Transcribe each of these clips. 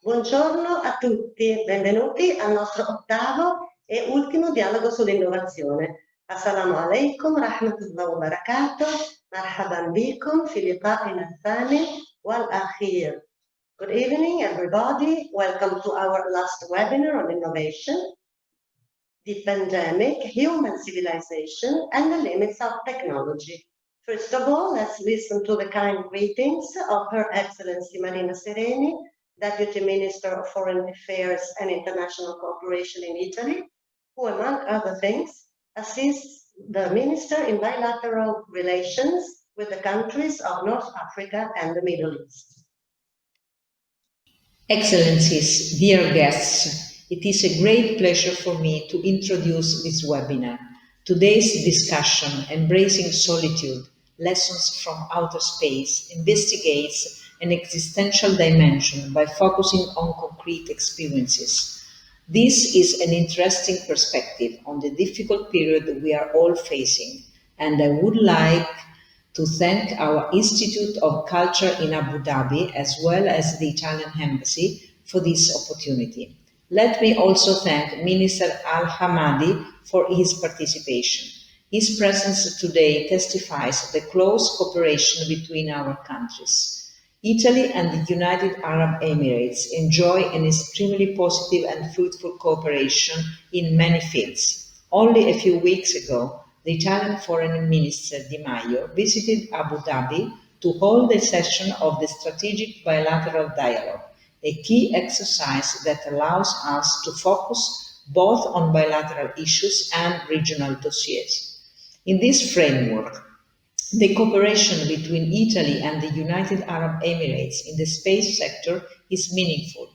Buongiorno a tutti, benvenuti al nostro ottavo e ultimo dialogo sull'innovazione. Assalamu alaikum, rahmatullah wa barakatuh, marhaban bikum fi liqa'ina الثاني والأخير. Good evening, everybody. Welcome to our last webinar on innovation, the pandemic, human civilization, and the limits of technology. First of all, let's listen to the kind greetings of Her Excellency Marina Sereni, Deputy Minister of Foreign Affairs and International Cooperation in Italy, who, among other things, assists the Minister in bilateral relations with the countries of North Africa and the Middle East. Excellencies, dear guests, it is a great pleasure for me to introduce this webinar. Today's discussion, Embracing Solitude, Lessons from Outer Space, investigates an existential dimension by focusing on concrete experiences. This is an interesting perspective on the difficult period we are all facing, and I would like to thank our Institute of Culture in Abu Dhabi as well as the Italian Embassy for this opportunity. Let me also thank Minister Hammadi for his participation. His presence today testifies the close cooperation between our countries. Italy and the United Arab Emirates enjoy an extremely positive and fruitful cooperation in many fields. Only a few weeks ago, the Italian Foreign Minister Di Maio visited Abu Dhabi to hold a session of the Strategic Bilateral Dialogue, a key exercise that allows us to focus both on bilateral issues and regional dossiers. In this framework, the cooperation between Italy and the United Arab Emirates in the space sector is meaningful.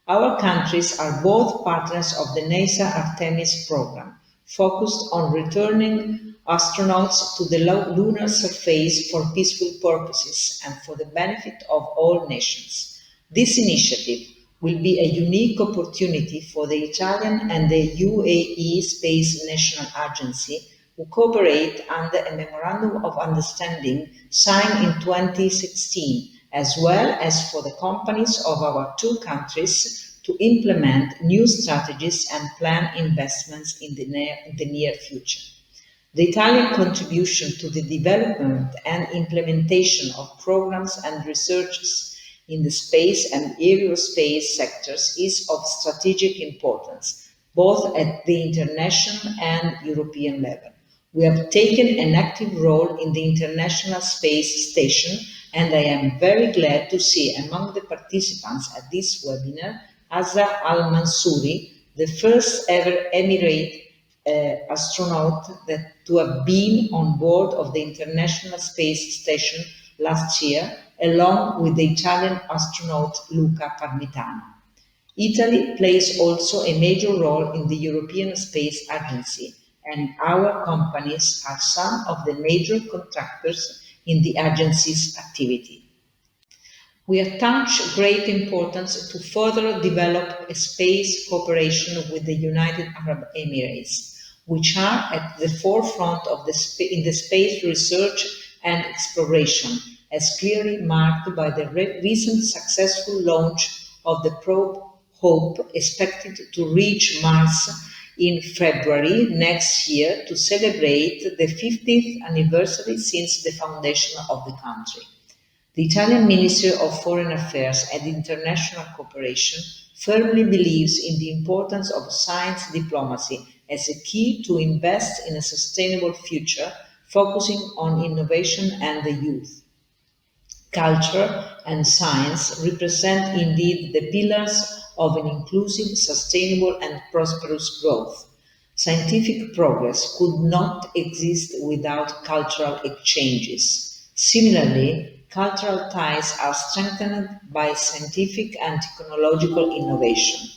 Our countries are both partners of the NASA Artemis program, focused on returning astronauts to the lunar surface for peaceful purposes and for the benefit of all nations. This initiative will be a unique opportunity for the Italian and the UAE Space National Agency, who cooperate under a Memorandum of Understanding signed in 2016, as well as for the companies of our two countries to implement new strategies and plan investments in the near future. The Italian contribution to the development and implementation of programs and researches in the space and aerospace sectors is of strategic importance, both at the international and European level. We have taken an active role in the International Space Station, and I am very glad to see among the participants at this webinar Hazza al-Mansouri, the first ever Emirate astronaut to have been on board of the International Space Station last year, along with the Italian astronaut Luca Parmitano. Italy plays also a major role in the European Space Agency, and our companies are some of the major contractors in the agency's activity. We attach great importance to further develop a space cooperation with the United Arab Emirates, which are at the forefront of in the space research and exploration, as clearly marked by the recent successful launch of the probe Hope, expected to reach Mars in February next year to celebrate the 50th anniversary since the foundation of the country. The Italian Ministry of Foreign Affairs and International Cooperation firmly believes in the importance of science diplomacy as a key to invest in a sustainable future, focusing on innovation and the youth. Culture and science represent indeed the pillars of an inclusive, sustainable and prosperous growth. Scientific progress could not exist without cultural exchanges. Similarly, cultural ties are strengthened by scientific and technological innovation.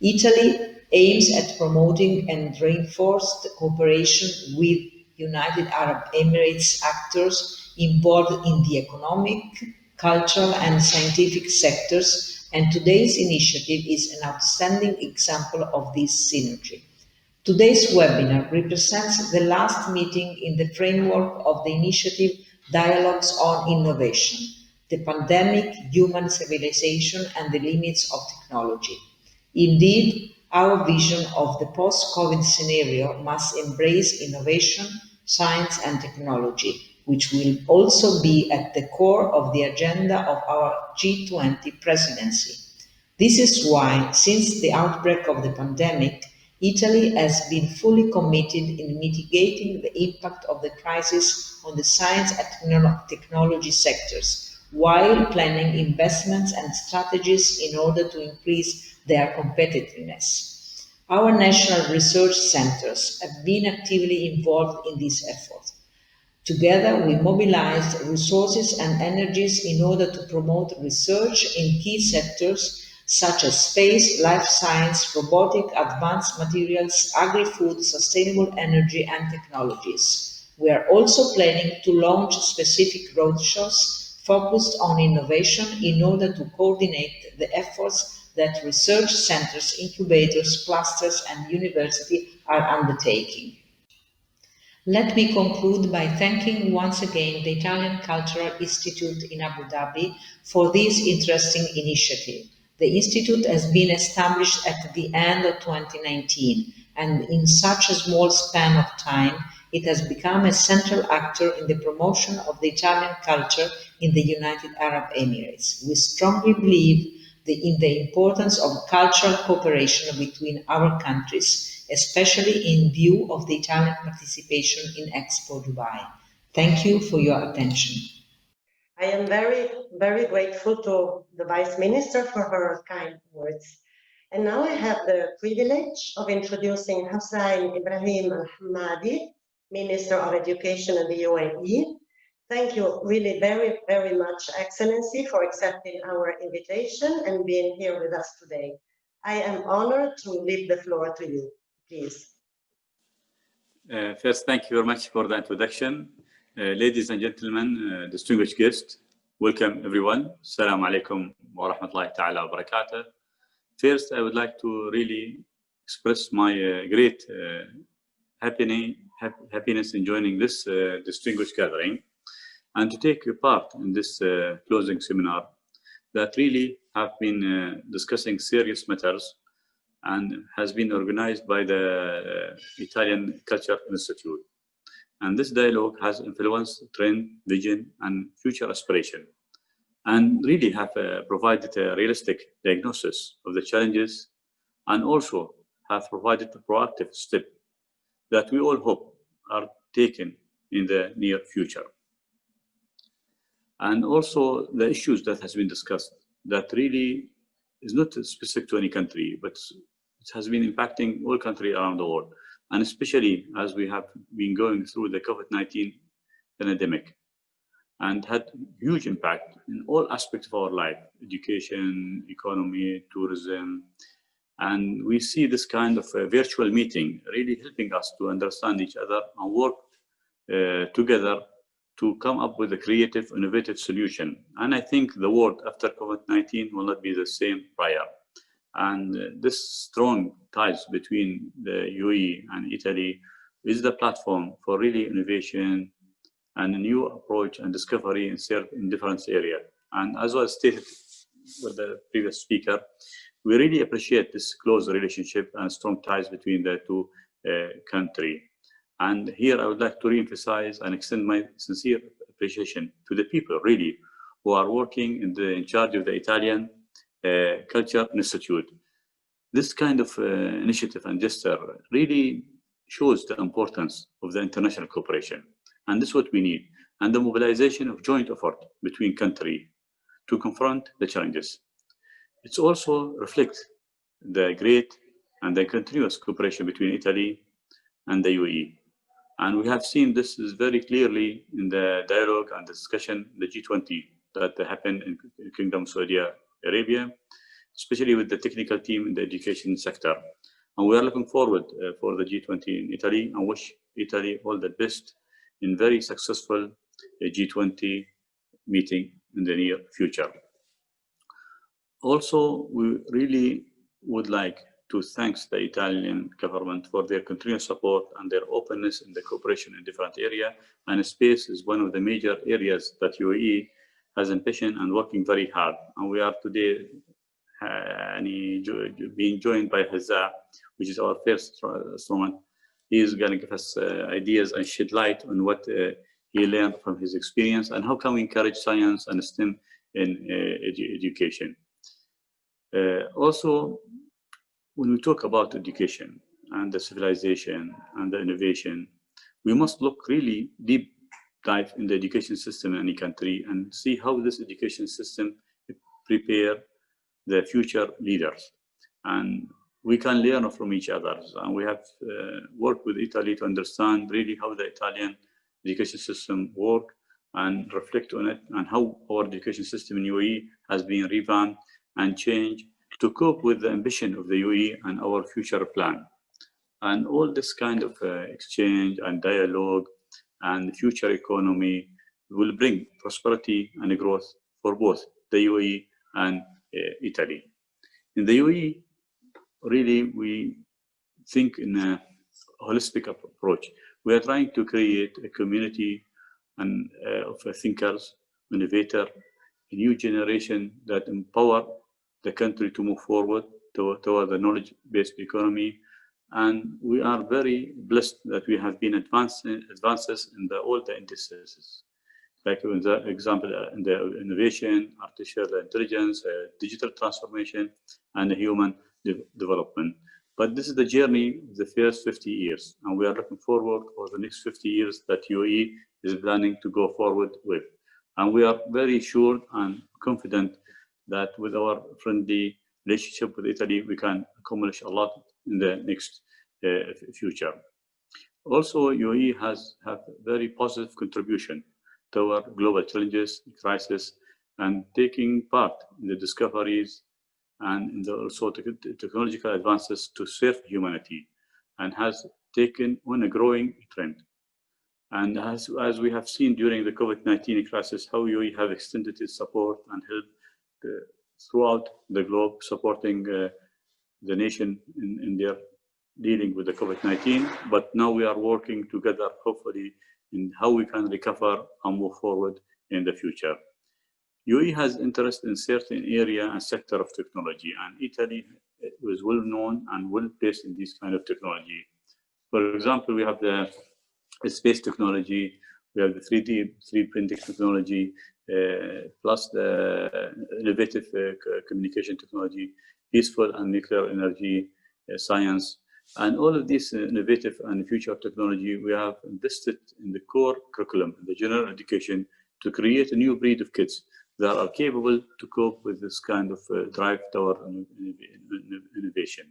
Italy aims at promoting and reinforced cooperation with United Arab Emirates actors involved in the economic, cultural and scientific sectors, and today's initiative is an outstanding example of this synergy. Today's webinar represents the last meeting in the framework of the initiative Dialogues on Innovation. the pandemic, human civilization, and the limits of technology. Indeed, our vision of the post-COVID scenario must embrace innovation, science, and technology, which will also be at the core of the agenda of our G20 presidency. This is why, since the outbreak of the pandemic, Italy has been fully committed in mitigating the impact of the crisis on the science and technology sectors, while planning investments and strategies in order to increase their competitiveness. Our national research centers have been actively involved in this effort. Together, we mobilized resources and energies in order to promote research in key sectors such as space, life science, robotic, advanced materials, agri-food, sustainable energy, and technologies. We are also planning to launch specific roadshows focused on innovation in order to coordinate the efforts that research centers, incubators, clusters, and universities are undertaking. Let me conclude by thanking once again the Italian Cultural Institute in Abu Dhabi for this interesting initiative. The Institute has been established at the end of 2019, and in such a small span of time, it has become a central actor in the promotion of the Italian culture in the United Arab Emirates. We strongly believe in the importance of cultural cooperation between our countries, especially in view of the Italian participation in Expo Dubai. Thank you for your attention. I am very, very grateful to the Vice Minister for her kind words. And now I have the privilege of introducing Hussain Ibrahim Hammadi, Minister of Education in the UAE. Thank you really very, very much, Excellency, for accepting our invitation and being here with us today. I am honored to leave the floor to you, please. First, thank you very much for the introduction. Ladies and gentlemen, distinguished guests, welcome everyone. Assalamu alaikum wa rahmatullahi ta'ala wa barakatuh. First, I would like to really express my great happiness in joining this distinguished gathering and to take part in this closing seminar that really have been discussing serious matters and has been organized by the Italian Culture Institute. And this dialogue has influenced trend, vision, and future aspiration, and really have provided a realistic diagnosis of the challenges, and also have provided a proactive step that we all hope are taken in the near future. And also the issues that has been discussed that really is not specific to any country, but it has been impacting all countries around the world. And especially as we have been going through the COVID-19 pandemic and had huge impact in all aspects of our life, education, economy, tourism. And we see this kind of a virtual meeting really helping us to understand each other and work together to come up with a creative, innovative solution. And I think the world after COVID-19 will not be the same prior. And this strong ties between the UAE and Italy is the platform for really innovation and a new approach and discovery in different areas. And as was stated with the previous speaker, we really appreciate this close relationship and strong ties between the two countries. And here I would like to re-emphasize and extend my sincere appreciation to the people really who are working in charge of the Italian Culture Institute. This kind of initiative and gesture really shows the importance of the international cooperation. And this is what we need. And the mobilization of joint effort between countries to confront the challenges. It also reflects the great and the continuous cooperation between Italy and the UAE. And we have seen this is very clearly in the dialogue and discussion, the G20 that happened in Kingdom of Saudi Arabia, especially with the technical team in the education sector. And we are looking forward for the G20 in Italy and wish Italy all the best in very successful G20 meeting in the near future. Also, we really would like to thank the Italian government for their continuous support and their openness in the cooperation in different areas. And space is one of the major areas that UAE has ambition and working very hard. And we are today being joined by Hazza, which is our first astronaut. He is going to give us ideas and shed light on what he learned from his experience and how can we encourage science and STEM in education. Also, when we talk about education and the civilization and the innovation, we must look really deep dive in the education system in any country and see how this education system prepare the future leaders. And we can learn from each other. And we have worked with Italy to understand really how the Italian education system work and reflect on it, and how our education system in UAE has been revamped and changed to cope with the ambition of the UAE and our future plan. And all this kind of exchange and dialogue and future economy will bring prosperity and growth for both the UAE and Italy. In the UAE, really, we think in a holistic approach. We are trying to create a community and of thinkers, innovators, a new generation that empower the country to move forward toward the knowledge-based economy. And we are very blessed that we have been advances in all the indices. Like in the example, in the innovation, artificial intelligence, digital transformation, and human development. But this is the journey of the first 50 years, and we are looking forward for the next 50 years that UAE is planning to go forward with. And we are very sure and confident that with our friendly relationship with Italy, we can accomplish a lot in the next future. Also, UAE has had very positive contribution to our global challenges, crisis, and taking part in the discoveries and in the also technological advances to serve humanity, and has taken on a growing trend. And as we have seen during the COVID-19 crisis, how UAE have extended its support and help throughout the globe, supporting the nation in their dealing with the COVID-19. But now we are working together, hopefully, in how we can recover and move forward in the future. UAE has interest in certain area and sector of technology, and Italy was well known and well placed in this kind of technology. For example, we have the space technology, we have the 3D printing technology, plus the innovative communication technology, peaceful and nuclear energy science. And all of this innovative and future technology, we have invested in the core curriculum, the general education, to create a new breed of kids that are capable to cope with this kind of drive toward innovation.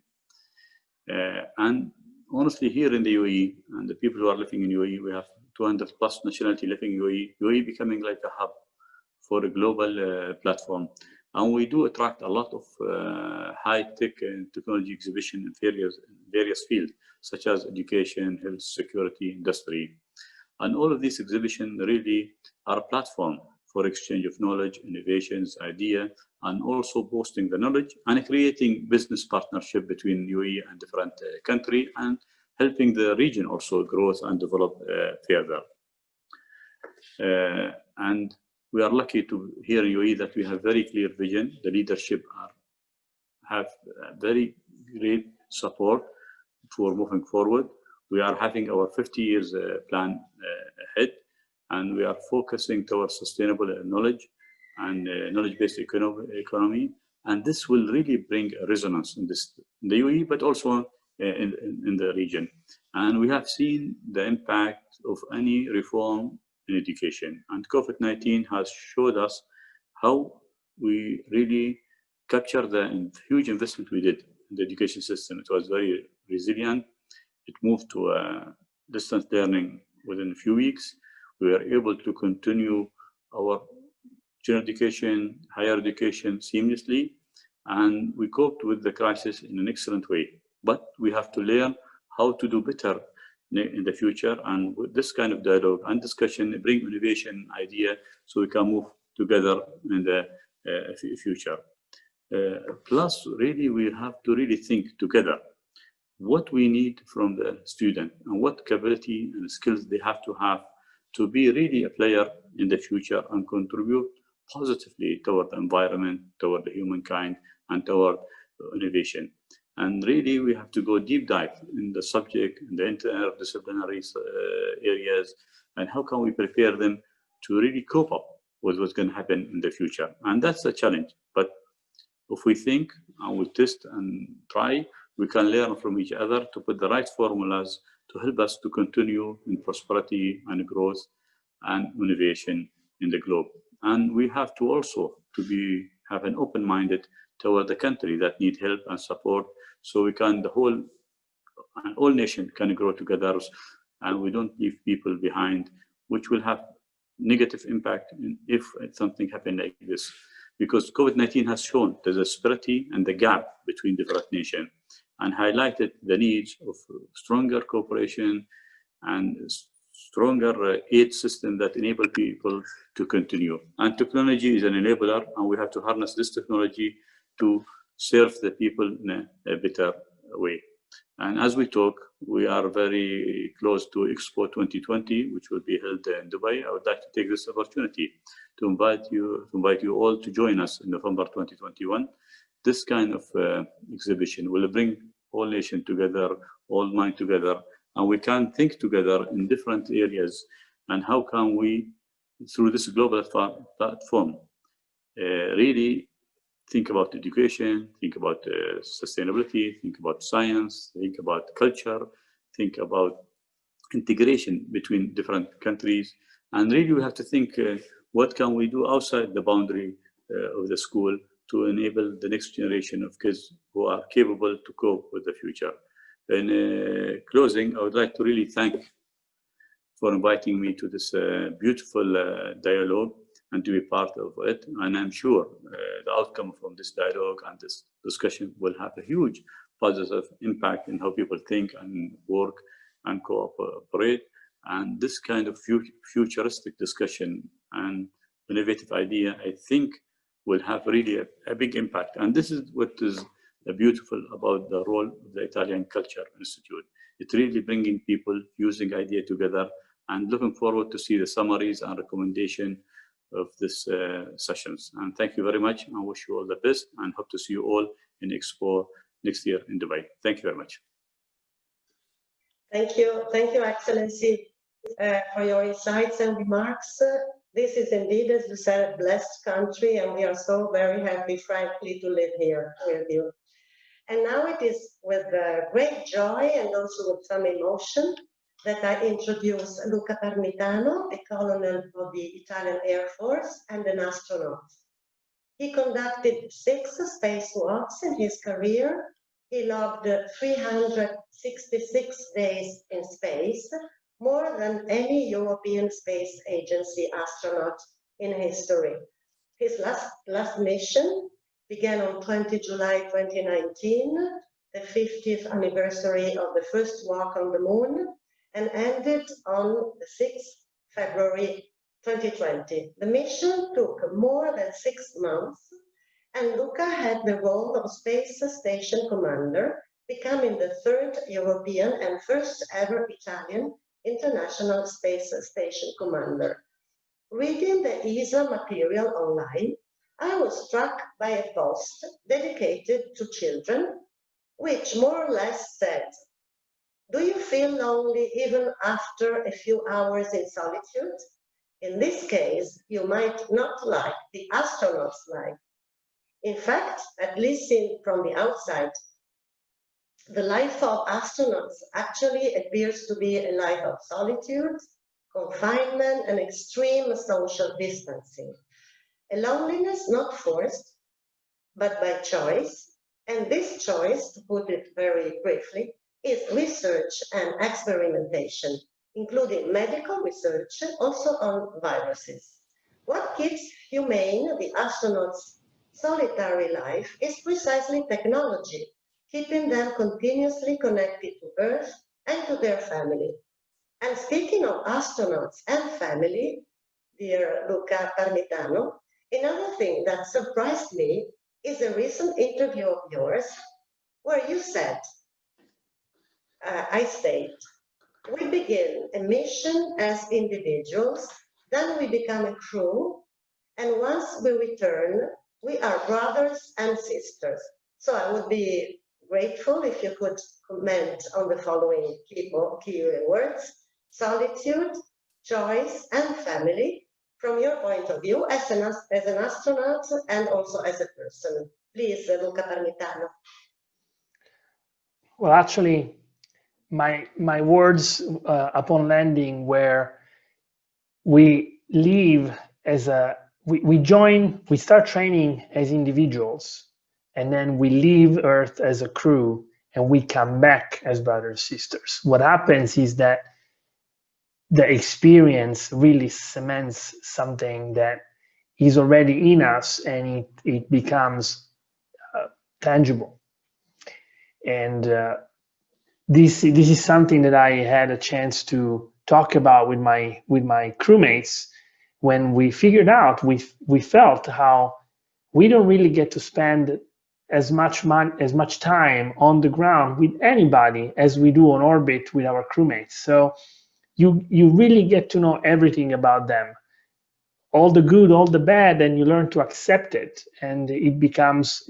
And honestly, here in the UAE, and the people who are living in UAE, we have 200 plus nationality living in UAE. UAE becoming like a hub for a global platform. And we do attract a lot of high-tech and technology exhibition in various fields, such as education, health, security, industry. And all of these exhibitions really are a platform for exchange of knowledge, innovations, idea, and also boosting the knowledge and creating business partnership between UAE and different countries, and helping the region also grow and develop further. And we are lucky to here in UAE that we have very clear vision. The leadership have very great support for moving forward. We are having our 50 years plan ahead, and we are focusing towards sustainable knowledge and knowledge-based economy. And this will really bring a resonance in the UAE, but also in the region. And we have seen the impact of any reform in education. And COVID-19 has showed us how we really capture the huge investment we did in the education system. It was very resilient. It moved to distance learning within a few weeks. We were able to continue our general education, higher education seamlessly, and we coped with the crisis in an excellent way. But we have to learn how to do better in the future, and with this kind of dialogue and discussion, bring innovation idea so we can move together in the future. Plus, really, we have to really think together what we need from the student and what capability and skills they have to be really a player in the future and contribute positively toward the environment, toward the humankind, and toward innovation. And really, we have to go deep dive in the subject, in the interdisciplinary areas, and how can we prepare them to really cope up with what's going to happen in the future. And that's the challenge. But if we think and we test and try, we can learn from each other to put the right formulas to help us to continue in prosperity and growth and innovation in the globe. And we have to also have an open-minded toward the country that need help and support, so we can, the all nation can grow together, and we don't leave people behind, which will have negative impact if something happen like this. Because COVID-19 has shown the disparity and the gap between different nations, and highlighted the needs of stronger cooperation and stronger aid system that enable people to continue. And technology is an enabler, and we have to harness this technology to serve the people in a better way. And as we talk, we are very close to Expo 2020, which will be held in Dubai. I would like to take this opportunity to invite you all to join us in November 2021. This kind of exhibition will bring all nations together, all minds together, and we can think together in different areas. And how can we, through this global platform, really think about education, think about sustainability, think about science, think about culture, think about integration between different countries. And really we have to think what can we do outside the boundary of the school to enable the next generation of kids who are capable to cope with the future. In closing, I would like to really thank for inviting me to this beautiful dialogue and to be part of it. And I'm sure the outcome from this dialogue and this discussion will have a huge positive impact in how people think and work and cooperate. And this kind of futuristic discussion and innovative idea, I think, will have really a big impact. And this is what is beautiful about the role of the Italian Culture Institute. It's really bringing people using idea together, and looking forward to see the summaries and recommendation of this sessions. And thank you very much. I wish you all the best and hope to see you all in Expo next year in Dubai. Thank you very much. Thank you, Excellency, for your insights and remarks. This is indeed, as you said, a blessed country, and we are so very happy, frankly, to live here with you. And now it is with great joy and also with some emotion that I introduce Luca Parmitano, a colonel of the Italian Air Force and an astronaut. He conducted 6 spacewalks in his career. He logged 366 days in space, more than any European Space Agency astronaut in history. His last mission began on 20 July 2019, the 50th anniversary of the first walk on the moon, and ended on the 6th February 2020. The mission took more than 6 months, and Luca had the role of Space Station Commander, becoming the 3rd European and first ever Italian International Space Station Commander. Reading the ESA material online, I was struck by a post dedicated to children, which more or less said, "Do you feel lonely even after a few hours in solitude? In this case, you might not like the astronaut's life. In fact, at least seen from the outside, the life of astronauts actually appears to be a life of solitude, confinement, and extreme social distancing. A loneliness not forced, but by choice. And this choice, to put it very briefly, is research and experimentation, including medical research, also on viruses. What keeps humane the astronauts' solitary life is precisely technology, keeping them continuously connected to Earth and to their family. And speaking of astronauts and family, dear Luca Parmitano, another thing that surprised me is a recent interview of yours where you said, I state, "We begin a mission as individuals, then we become a crew, And once we return, we are brothers and sisters. So I would be grateful if you could comment on the following key words: solitude, choice, and family, from your point of view as an astronaut and also as a person. Please, Luca Parmitano. Well, actually, my words upon landing were, we leave as we start training as individuals, and then we leave Earth as a crew, and we come back as brothers and sisters. What happens is that the experience really cements something that is already in us, and it becomes tangible. And this is something that I had a chance to talk about with my crewmates when we figured out, we felt how we don't really get to spend as much time on the ground with anybody as we do on orbit with our crewmates. So you really get to know everything about them, all the good, all the bad, and you learn to accept it, and it becomes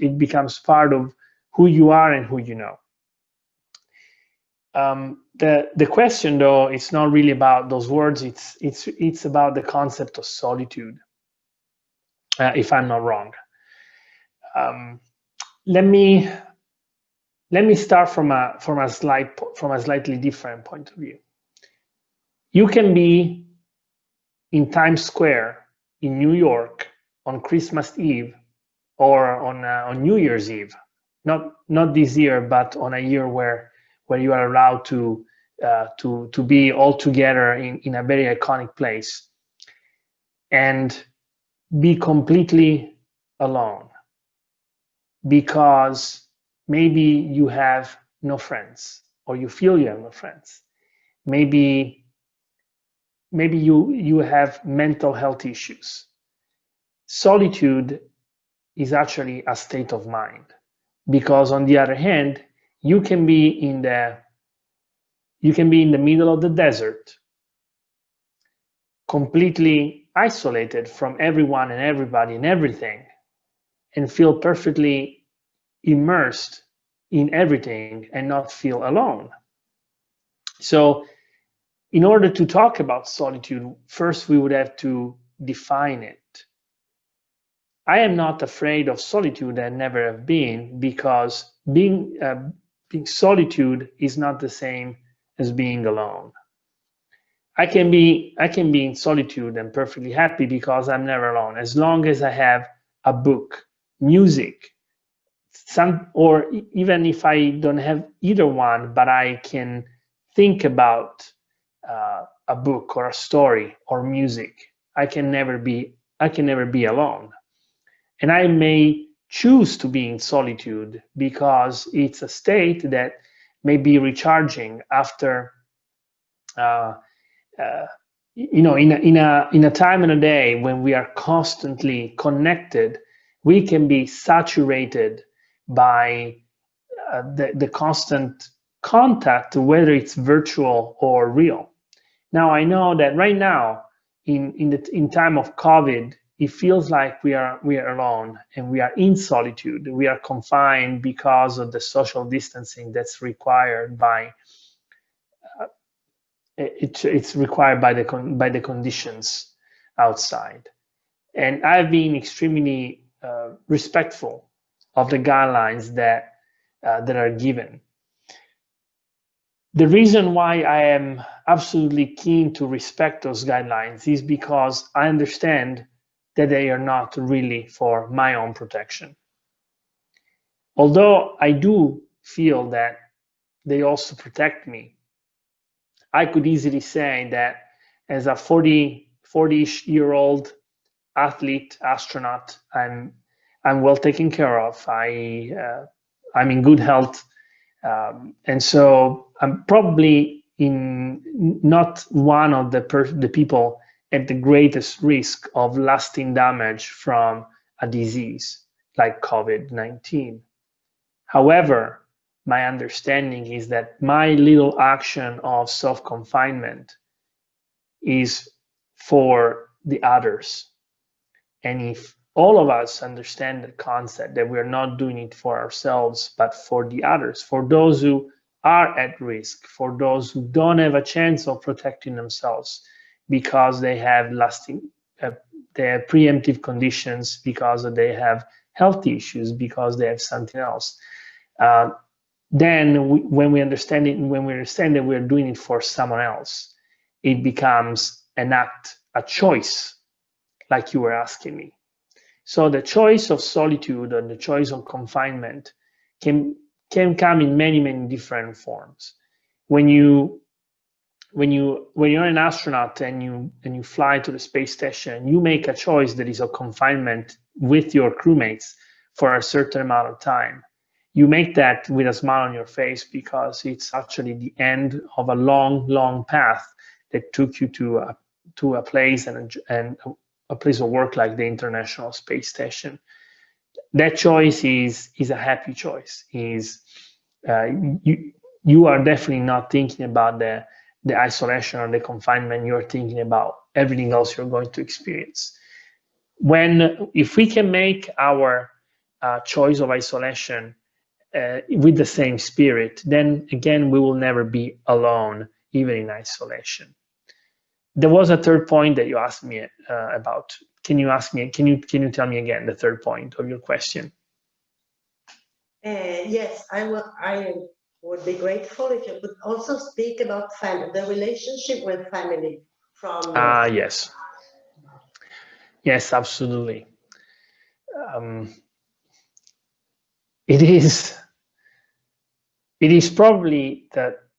part of who you are and who you know. The question, though, it's not really about those words. It's about the concept of solitude. If I'm not wrong, let me start from a slightly different point of view. You can be in Times Square in New York on Christmas Eve or on New Year's Eve, not this year, but on a year where you are allowed to be all together in a very iconic place, and be completely alone, because maybe you have no friends, or you feel you have no friends. Maybe you have mental health issues. Solitude is actually a state of mind, because on the other hand, you can be in the middle of the desert, completely isolated from everyone and everybody and everything, and feel perfectly immersed in everything and not feel alone. So in order to talk about solitude, first we would have to define it. I am not afraid of solitude, and never have been, because being solitude is not the same as being alone. I can be in solitude and perfectly happy, because I'm never alone, as long as I have a book, music, or even if I don't have either one, but I can think about a book or a story or music. I can never be alone. And I may choose to be in solitude because it's a state that may be recharging after in a time and a day when we are constantly connected. We can be saturated by the constant contact, whether it's virtual or real. Now, I know that right now, in time of COVID, it feels like we are alone, and we are in solitude. We are confined because of the social distancing that's required by it's required by the conditions outside. And I've been extremely respectful of the guidelines that are given. The reason why I am absolutely keen to respect those guidelines is because I understand that they are not really for my own protection. Although I do feel that they also protect me, I could easily say that as a 40-ish-year-old athlete, astronaut, I'm well taken care of. I'm in good health. And so I'm probably not one of the people at the greatest risk of lasting damage from a disease like COVID-19. However, my understanding is that my little action of self-confinement is for the others. And if all of us understand the concept that we're not doing it for ourselves, but for the others, for those who are at risk, for those who don't have a chance of protecting themselves because they have they have preemptive conditions, because they have health issues, because they have something else. Then when we understand it, and when we understand that we're doing it for someone else, it becomes an act, a choice, like you were asking me. So the choice of solitude and the choice of confinement can come in many, many different forms. When you're an astronaut and you fly to the space station, you make a choice that is of confinement with your crewmates for a certain amount of time. You make that with a smile on your face, because it's actually the end of a long, long path that took you to a place and a place of work like the International Space Station. That choice is a happy choice. You are definitely not thinking about the isolation or the confinement. You're thinking about everything else you're going to experience. If we can make our choice of isolation with the same spirit, then again, we will never be alone, even in isolation. There was a third point that you asked me about. Can you tell me again the third point of your question? Yes, I would be grateful if you could also speak about family, the relationship with family from. Yes, absolutely. It is probably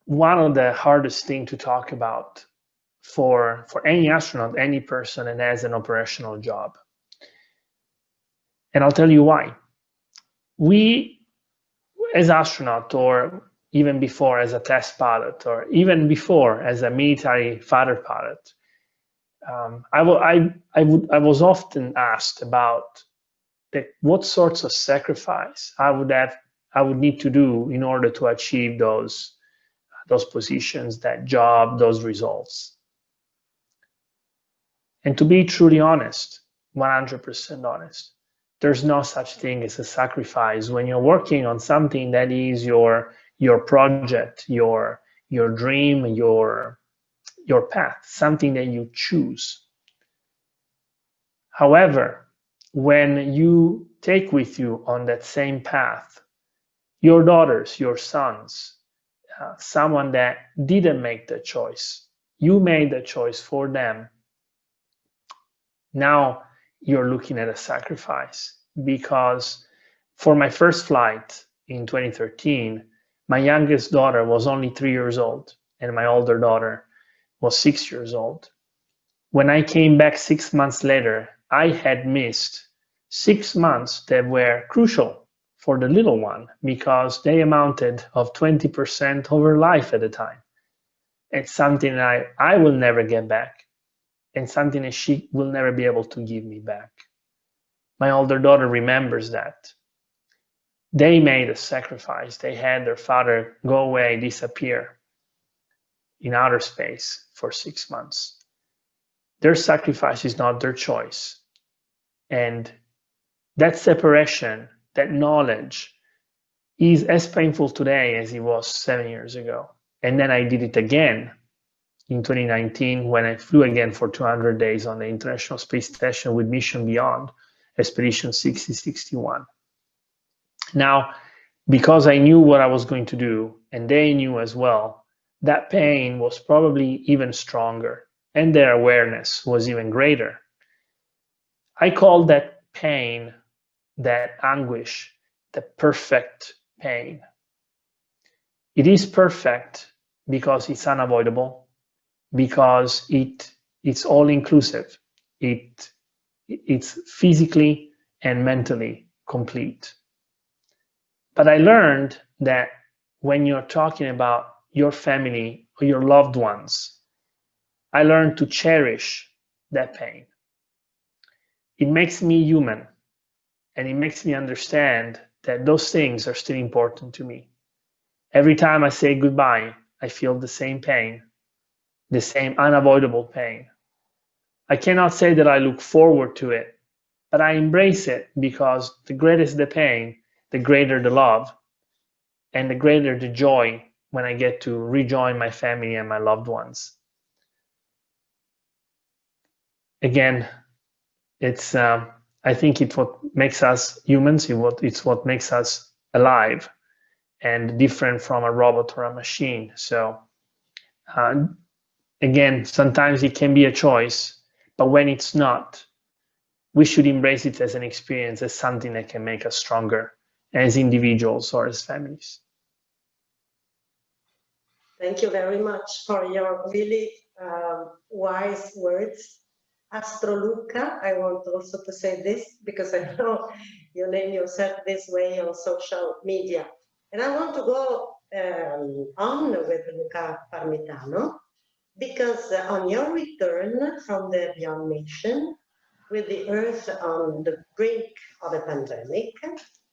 one of the hardest things to talk about for any astronaut, any person that has an operational job. And I'll tell you why. We, as astronaut, or even before as a test pilot, or even before as a military fighter pilot, I was often asked about what sorts of sacrifice I would need to do in order to achieve those positions, that job, those results. And to be truly honest, 100% honest, there's no such thing as a sacrifice when you're working on something that is your project, your dream, your path, something that you choose. However, when you take with you on that same path your daughters, your sons, someone that didn't make the choice, you made the choice for them, now you're looking at a sacrifice. Because for my first flight in 2013, my youngest daughter was only 3 years old and my older daughter was 6 years old. When I came back 6 months later, I had missed 6 months that were crucial for the little one, because they amounted of 20% of her life at the time. It's something I will never get back, and something that she will never be able to give me back. My older daughter remembers that. They made a sacrifice. They had their father go away, disappear in outer space for 6 months. Their sacrifice is not their choice. And that separation, that knowledge, is as painful today as it was 7 years ago. And then I did it again in 2019 when I flew again for 200 days on the International Space Station with Mission Beyond, Expedition 6061. Now, because I knew what I was going to do, and they knew as well, that pain was probably even stronger, and their awareness was even greater. I call that pain, that anguish, the perfect pain. It is perfect because it's unavoidable, because it's all inclusive. It's physically and mentally complete. But I learned that when you're talking about your family or your loved ones, I learned to cherish that pain. It makes me human, and it makes me understand that those things are still important to me. Every time I say goodbye, I feel the same pain, the same unavoidable pain. I cannot say that I look forward to it, but I embrace it because the greater the pain, the greater the love, and the greater the joy when I get to rejoin my family and my loved ones. Again, it's I think it's what makes us humans. It's what makes us alive and different from a robot or a machine. So again, sometimes it can be a choice, but when it's not, we should embrace it as an experience, as something that can make us stronger as individuals or as families. Thank you very much for your really wise words. Luca, I want also to say this because I know you name yourself this way on social media. And I want to go on with Luca Parmitano because on your return from the Beyond Mission, with the Earth on the brink of a pandemic,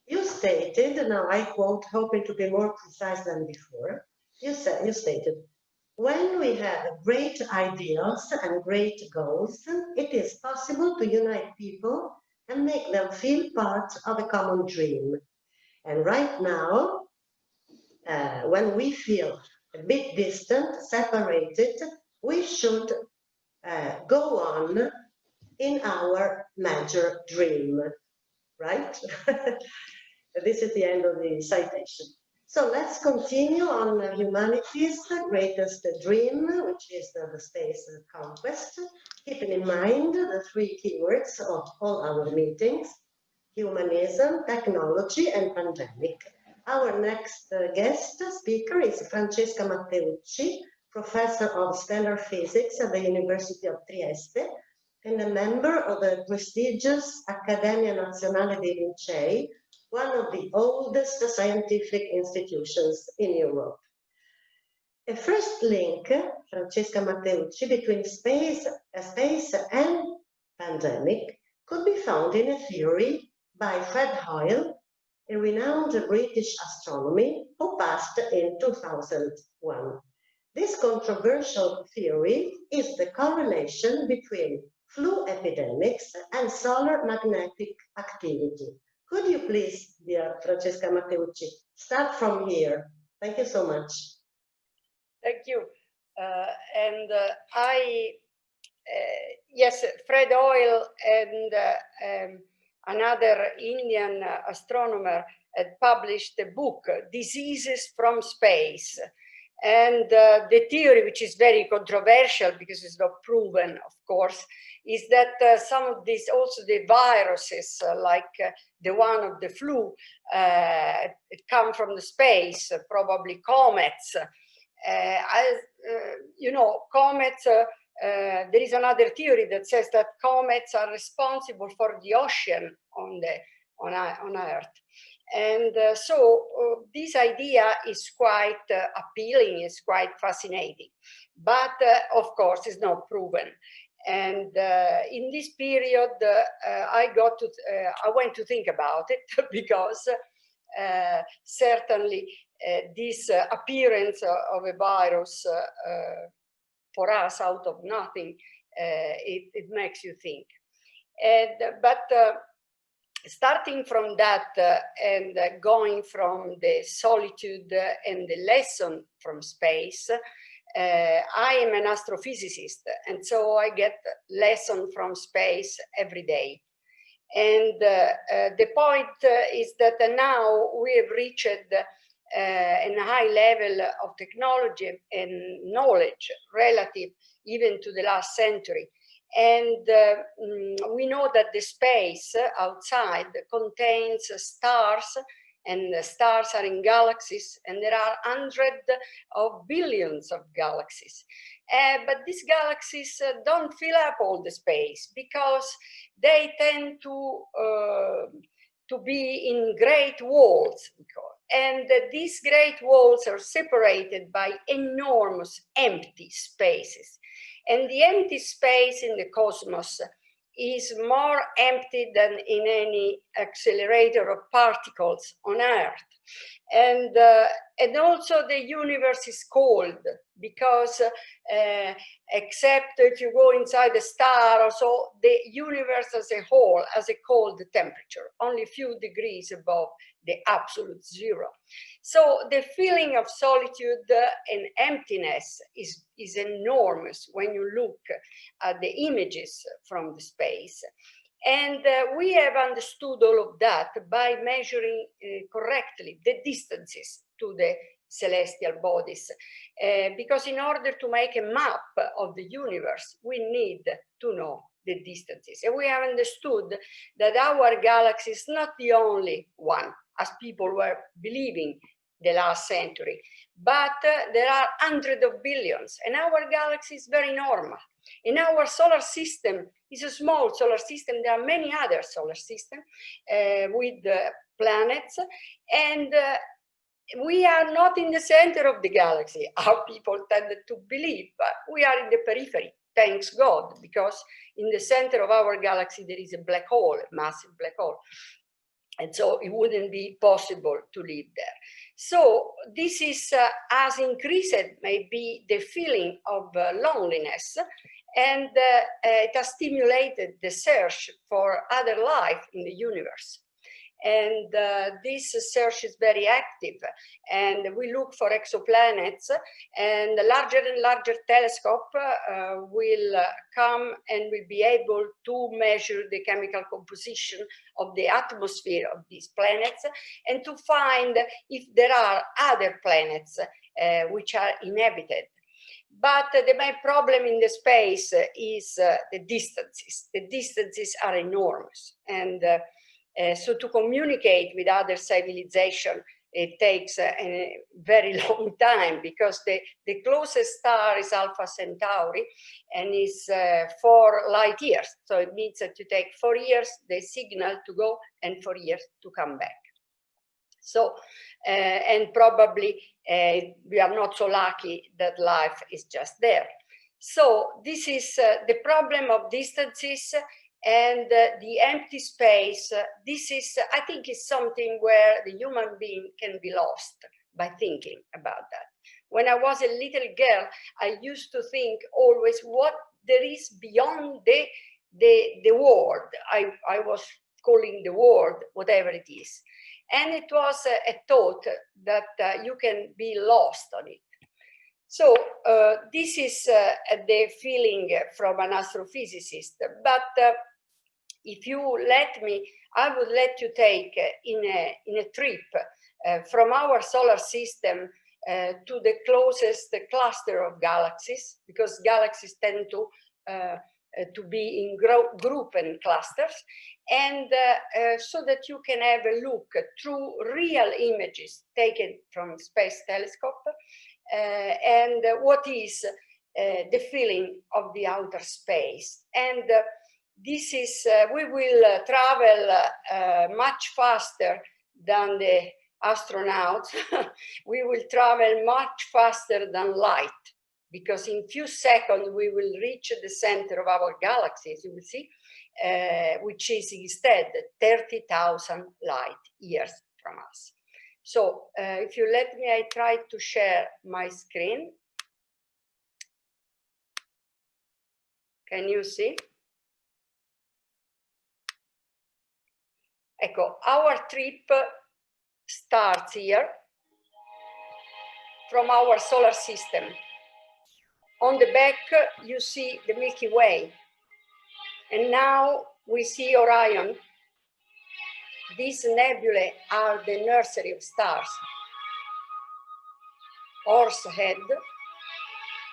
you stated, now I quote, hoping to be more precise than before, you stated, when we have great ideals and great goals, it is possible to unite people and make them feel part of a common dream. And right now, when we feel a bit distant, separated, we should go on in our major dream, right? This is the end of the citation. So let's continue on humanity's greatest dream, which is the space conquest, keeping in mind the three keywords of all our meetings: humanism, technology, and pandemic. Our next guest speaker is Francesca Matteucci, professor of stellar physics at the University of Trieste and a member of the prestigious Accademia Nazionale dei Lincei, one of the oldest scientific institutions in Europe. A first link, Francesca Matteucci, between space and pandemic could be found in a theory by Fred Hoyle, a renowned British astronomer who passed in 2001. This controversial theory is the correlation between flu epidemics and solar magnetic activity. Could you please, dear Francesca Matteucci, start from here? Thank you so much. Thank you. Yes, Fred Hoyle and another Indian astronomer had published a book, Diseases from Space. And the theory, which is very controversial because it's not proven, of course, is that some of these, also the viruses, like the one of the flu, come from the space, probably comets. You know, comets, there is another theory that says that comets are responsible for the ocean on Earth. And so this idea is quite appealing, it's quite fascinating, but of course it's not proven. And in this period, I went to think about it because certainly this appearance of a virus for us out of nothing, it makes you think. Starting from that and going from the solitude and the lesson from space, I am an astrophysicist, and so I get lesson from space every day. And the point is that now we have reached a high level of technology and knowledge relative even to the last century. And we know that the space outside contains stars, and the stars are in galaxies, and there are hundreds of billions of galaxies. But these galaxies don't fill up all the space because they tend to be in great walls. And these great walls are separated by enormous empty spaces. And the empty space in the cosmos is more empty than in any accelerator of particles on Earth. And also the universe is cold because except if you go inside the star or so, the universe as a whole has a cold temperature, only a few degrees above the absolute zero. So the feeling of solitude and emptiness is enormous when you look at the images from the space. And we have understood all of that by measuring correctly the distances to the celestial bodies, because in order to make a map of the universe, we need to know the distances. And we have understood that our galaxy is not the only one, as people were believing the last century, but there are hundreds of billions, and our galaxy is very normal. In our solar system, it's a small solar system. There are many other solar systems with planets, and we are not in the center of the galaxy, how people tended to believe, but we are in the periphery, thanks God, because in the center of our galaxy there is a black hole, a massive black hole. And so it wouldn't be possible to live there. So this is has increased maybe the feeling of loneliness, and it has stimulated the search for other life in the universe. And this search is very active, and we look for exoplanets, and the larger and larger telescope will come and will be able to measure the chemical composition of the atmosphere of these planets, and to find if there are other planets which are inhabited. But the main problem in the space is the distances. The distances are enormous, and so to communicate with other civilizations, it takes a very long time, because the closest star is Alpha Centauri, and is 4 light years. So it means that you take 4 years, the signal to go, and 4 years to come back. So, and probably we are not so lucky that life is just there. So this is the problem of distances. And the empty space, this is, I think, is something where the human being can be lost by thinking about that. When I was a little girl, I used to think always what there is beyond the world. I was calling the world whatever it is. And it was a thought that you can be lost on it. So this is the feeling from an astrophysicist. But if you let me, I would let you take in a trip from our solar system to the closest cluster of galaxies, because galaxies tend to be in group and clusters, and so that you can have a look through real images taken from space telescope, and what is the feeling of the outer space. And this is, we will travel much faster than the astronauts. We will travel much faster than light, because in few seconds we will reach the center of our galaxy, as you will see, which is instead 30,000 light years from us. So if you let me, I try to share my screen. Can you see? Ecco, our trip starts here from our solar system. On the back, you see the Milky Way. And now we see Orion. These nebulae are the nursery of stars. Horsehead.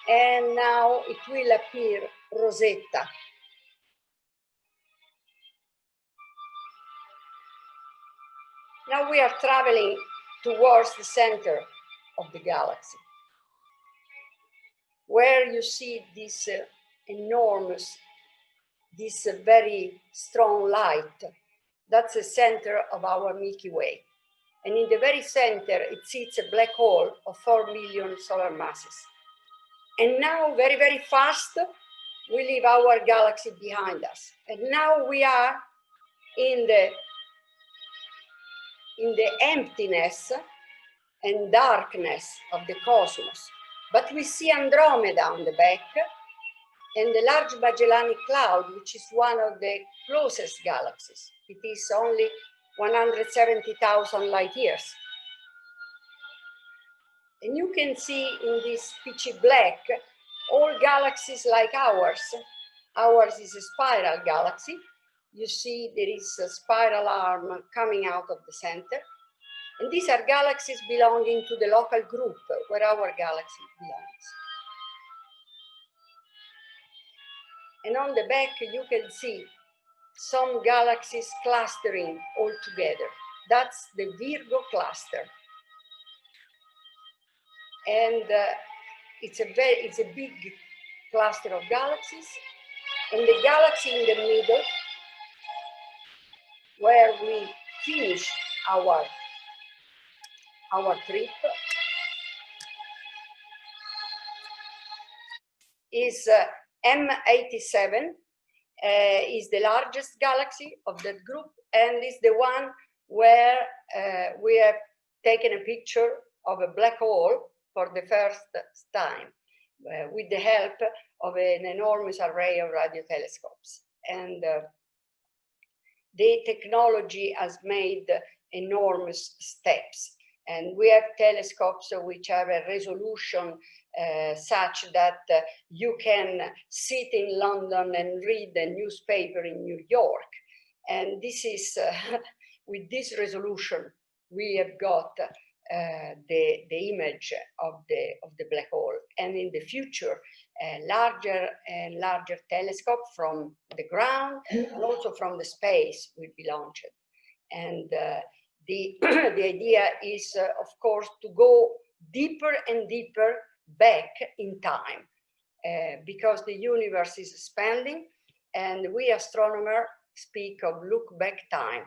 And now it will appear Rosetta. Now we are traveling towards the center of the galaxy, where you see this enormous, this very strong light. That's the center of our Milky Way. And in the very center, it sits a black hole of 4 million solar masses. And now, very, very fast, we leave our galaxy behind us. And now we are in the emptiness and darkness of the cosmos. But we see Andromeda on the back, and the Large Magellanic Cloud, which is one of the closest galaxies. It is only 170,000 light years. And you can see in this pitchy black, all galaxies like ours. Ours is a spiral galaxy. You see there is a spiral arm coming out of the center. And these are galaxies belonging to the local group where our galaxy belongs. And on the back, you can see some galaxies clustering all together. That's the Virgo cluster. And it's a big cluster of galaxies. And the galaxy in the middle, where we finish our trip, is M87, is the largest galaxy of that group, and is the one where we have taken a picture of a black hole for the first time with the help of an enormous array of radio telescopes. And the technology has made enormous steps. And we have telescopes which have a resolution such that you can sit in London and read the newspaper in New York. And this is, with this resolution, we have got the image of the black hole. And in the future, larger and larger telescope from the ground and also from the space will be launched. And the idea is, of course, to go deeper and deeper back in time, because the universe is expanding, and we astronomers speak of look back time.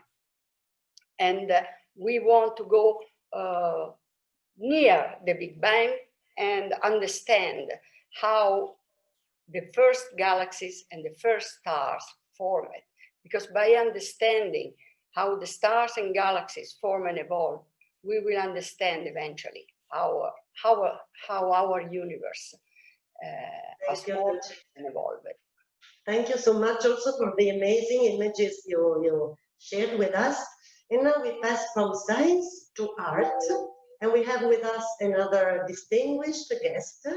And we want to go near the Big Bang and understand how the first galaxies and the first stars formed. Because by understanding how the stars and galaxies form and evolve, we will understand eventually how our universe has formed and evolved. Thank you so much also for the amazing images you shared with us. And now we pass from science to art, and we have with us another distinguished guest,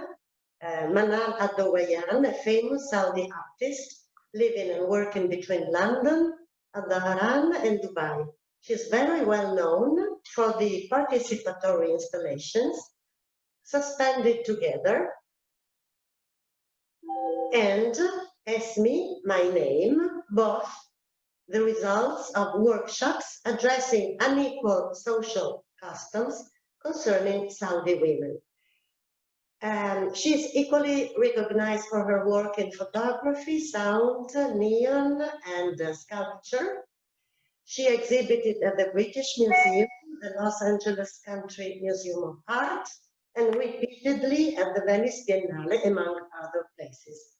Manal AlDowayan, a famous Saudi artist living and working between London, AlDowayan, and Dubai. She's very well known for the participatory installations, Suspended Together, and Esmi, My Name, both the results of workshops addressing unequal social customs concerning Saudi women. She is equally recognized for her work in photography, sound, neon, and sculpture. She exhibited at the British Museum, the Los Angeles Country Museum of Art, and repeatedly at the Venice Biennale, among other places.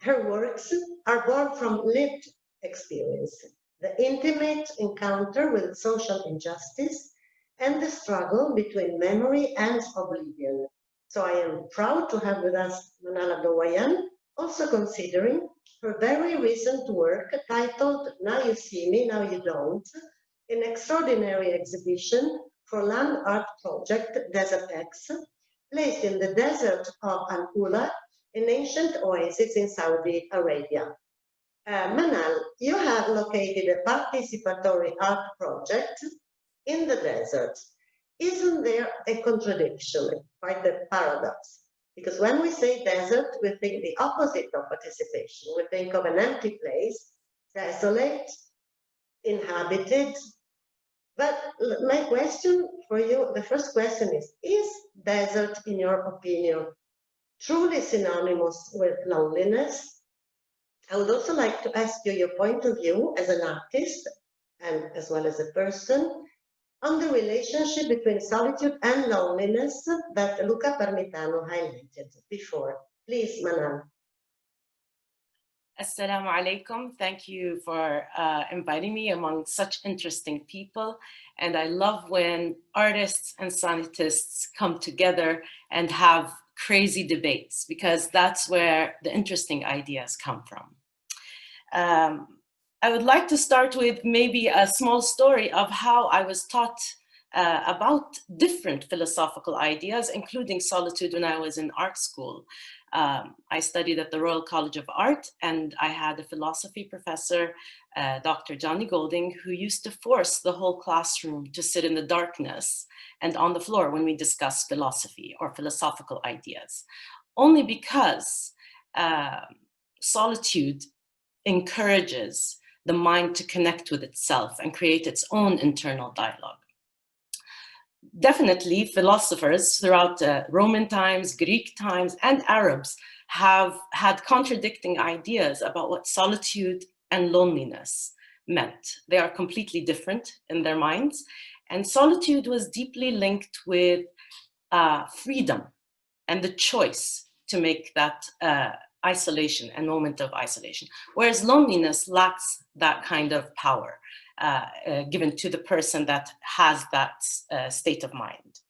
Her works are born from lived experience, the intimate encounter with social injustice, and the struggle between memory and oblivion. So I am proud to have with us Manal AlDowayan, also considering her very recent work titled Now You See Me, Now You Don't, an extraordinary exhibition for land art project Desert X, placed in the desert of Al-Ula, an ancient oasis in Saudi Arabia. Manal, you have located a participatory art project in the desert. Isn't there a contradiction, quite a paradox? Because when we say desert, we think the opposite of participation. We think of an empty place, desolate, inhabited. But my question for you, the first question is desert, in your opinion, truly synonymous with loneliness? I would also like to ask you your point of view as an artist and as well as a person on the relationship between solitude and loneliness that Luca Parmitano highlighted before. Please, Manal. Assalamu alaikum. Thank you for inviting me among such interesting people. And I love when artists and scientists come together and have crazy debates, because that's where the interesting ideas come from. I would like to start with maybe a small story of how I was taught about different philosophical ideas, including solitude, when I was in art school. I studied at the Royal College of Art, and I had a philosophy professor, Dr. Johnny Golding, who used to force the whole classroom to sit in the darkness and on the floor when we discussed philosophy or philosophical ideas, only because solitude encourages the mind to connect with itself and create its own internal dialogue. Definitely, philosophers throughout Roman times, Greek times, and Arabs have had contradicting ideas about what solitude and loneliness meant. They are completely different in their minds. And solitude was deeply linked with freedom and the choice to make that isolation, a moment of isolation, whereas loneliness lacks that kind of power given to the person that has that state of mind.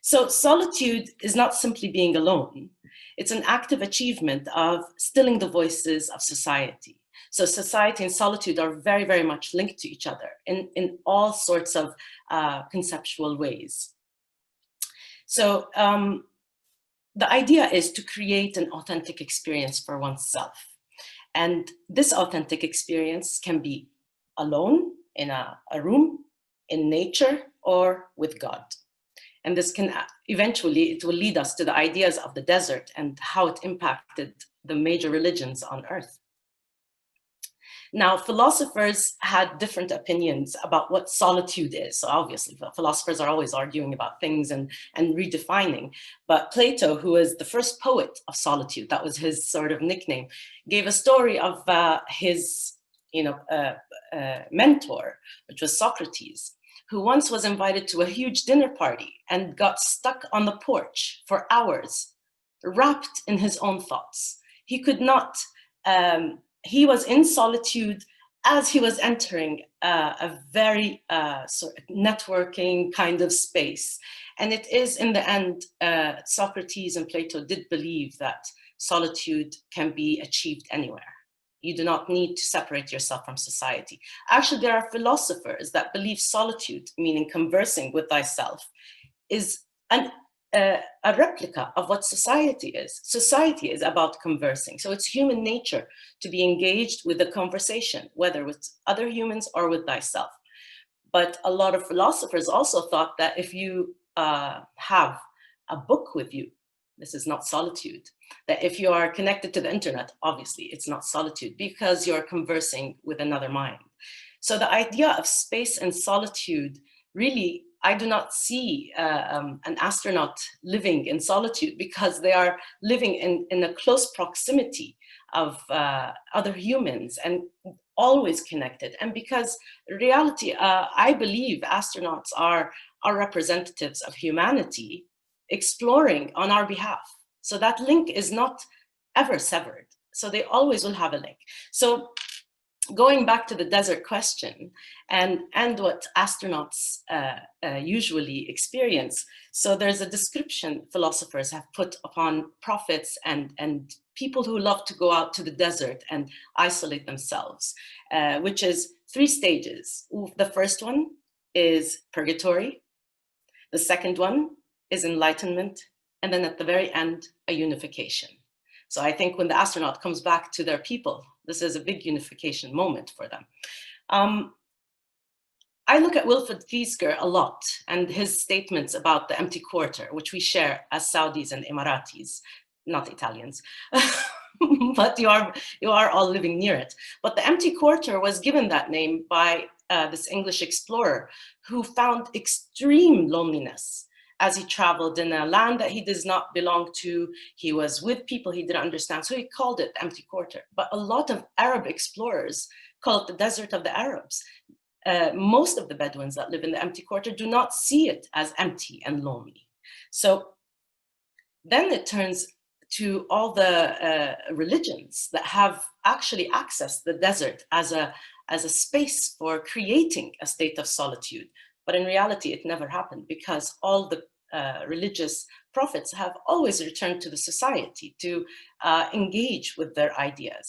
So solitude is not simply being alone. It's an active achievement of stilling the voices of society. So society and solitude are very, very much linked to each other in all sorts of conceptual ways. So the idea is to create an authentic experience for oneself. And this authentic experience can be alone, in a room, in nature, or with God. And this can eventually, it will lead us to the ideas of the desert and how it impacted the major religions on earth. Now, philosophers had different opinions about what solitude is. So obviously, philosophers are always arguing about things and redefining. But Plato, who is the first poet of solitude, that was his sort of nickname, gave a story of his mentor, which was Socrates, who once was invited to a huge dinner party and got stuck on the porch for hours, wrapped in his own thoughts. He could not, he was in solitude as he was entering a very sort of networking kind of space. And it is in the end, Socrates and Plato did believe that solitude can be achieved anywhere. You do not need to separate yourself from society. Actually, there are philosophers that believe solitude, meaning conversing with thyself, is a replica of what society is. Society is about conversing. So it's human nature to be engaged with a conversation, whether with other humans or with thyself. But a lot of philosophers also thought that if you have a book with you, this is not solitude. That if you are connected to the internet, obviously it's not solitude because you're conversing with another mind. So the idea of space and solitude, really, I do not see an astronaut living in solitude because they are living in a close proximity of other humans and always connected. And because reality, I believe astronauts are representatives of humanity exploring on our behalf. So that link is not ever severed. So they always will have a link. So going back to the desert question and what astronauts usually experience. So there's a description philosophers have put upon prophets and people who love to go out to the desert and isolate themselves, which is 3 stages. The first one is purgatory. The second one is enlightenment. And then at the very end, a unification. So I think when the astronaut comes back to their people, this is a big unification moment for them. I look at Wilfred Giesger a lot and his statements about the empty quarter, which we share as Saudis and Emiratis, not Italians, but you are all living near it. But the empty quarter was given that name by this English explorer who found extreme loneliness as he traveled in a land that he does not belong to. He was with people he didn't understand, so he called it the empty quarter. But a lot of Arab explorers call it the desert of the Arabs. Most of the Bedouins that live in the empty quarter do not see it as empty and lonely. So then it turns to all the religions that have actually accessed the desert as a space for creating a state of solitude. But in reality, it never happened because all the religious prophets have always returned to the society to engage with their ideas.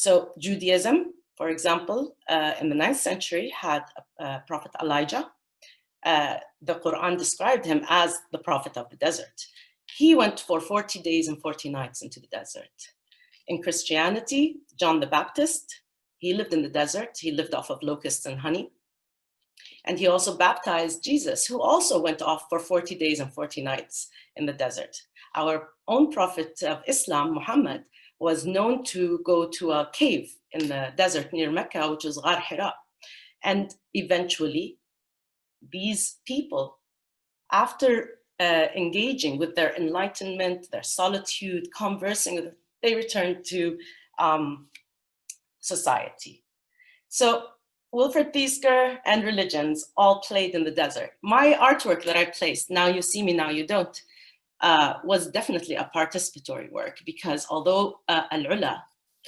So Judaism, for example, in the 9th century had Prophet Elijah. The Quran described him as the prophet of the desert. He went for 40 days and 40 nights into the desert. In Christianity, John the Baptist, he lived in the desert. He lived off of locusts and honey. And he also baptized Jesus, who also went off for 40 days and 40 nights in the desert. Our own prophet of Islam, Mohammed, was known to go to a cave in the desert near Mecca, which is Ghar Hira. And eventually, these people, after engaging with their enlightenment, their solitude, conversing with, they returned to society. So Wilfred Thiesker and religions all played in the desert. My artwork that I placed, Now You See Me, Now You Don't, was definitely a participatory work, because although Al-Ula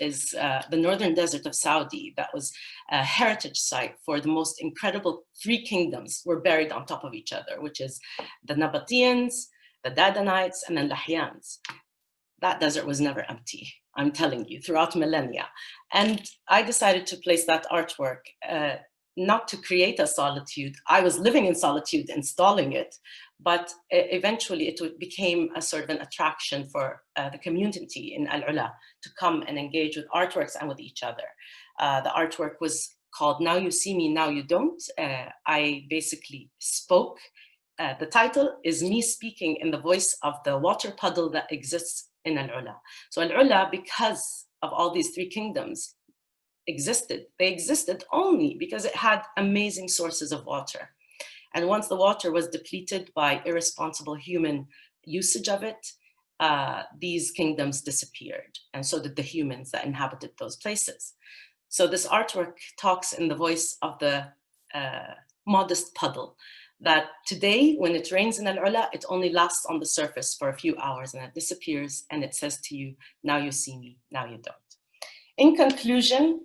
is the northern desert of Saudi, that was a heritage site for the most incredible 3 kingdoms were buried on top of each other, which is the Nabateans, the Dadanites, and the Lahyans. That desert was never empty, I'm telling you, throughout millennia. And I decided to place that artwork, not to create a solitude. I was living in solitude, installing it, but eventually it became a sort of an attraction for the community in Al-Ula to come and engage with artworks and with each other. The artwork was called Now You See Me, Now You Don't. I basically spoke. The title is me speaking in the voice of the water puddle that exists in Al-Ula. So Al-Ula, because of all these 3 kingdoms existed, they existed only because it had amazing sources of water. And once the water was depleted by irresponsible human usage of it, these kingdoms disappeared. And so did the humans that inhabited those places. So this artwork talks in the voice of the modest puddle, that today, when it rains in Al-Ula, it only lasts on the surface for a few hours and it disappears, and it says to you, now you see me, now you don't. In conclusion,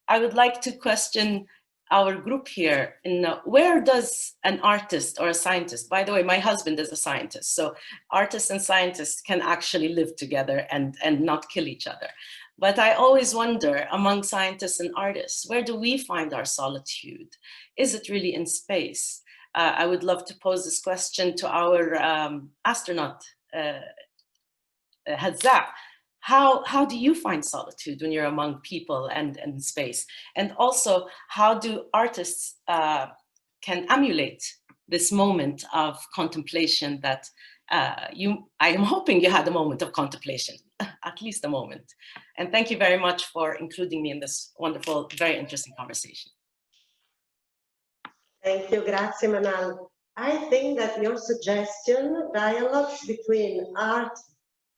I would like to question our group here in where does an artist or a scientist, by the way, my husband is a scientist, so artists and scientists can actually live together and not kill each other. But I always wonder, among scientists and artists, where do we find our solitude? Is it really in space? I would love to pose this question to our astronaut, Hazza. How do you find solitude when you're among people and in space? And also, how do artists can emulate this moment of contemplation that I am hoping you had a moment of contemplation, at least a moment. And thank you very much for including me in this wonderful, very interesting conversation. Thank you, grazie Manal. I think that your suggestion, dialogues between art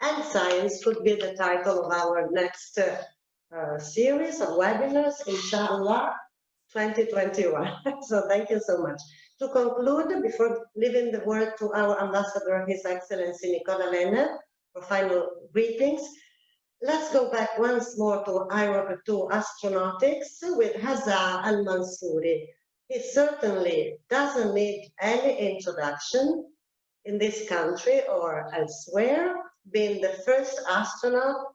and science, could be the title of our next series of webinars, inshallah, 2021. So thank you so much. To conclude, before leaving the word to our ambassador, His Excellency Nicola Lener, for final greetings, let's go back once more to astronautics with Hazza and Mansouri. He certainly doesn't need any introduction in this country or elsewhere, being the first astronaut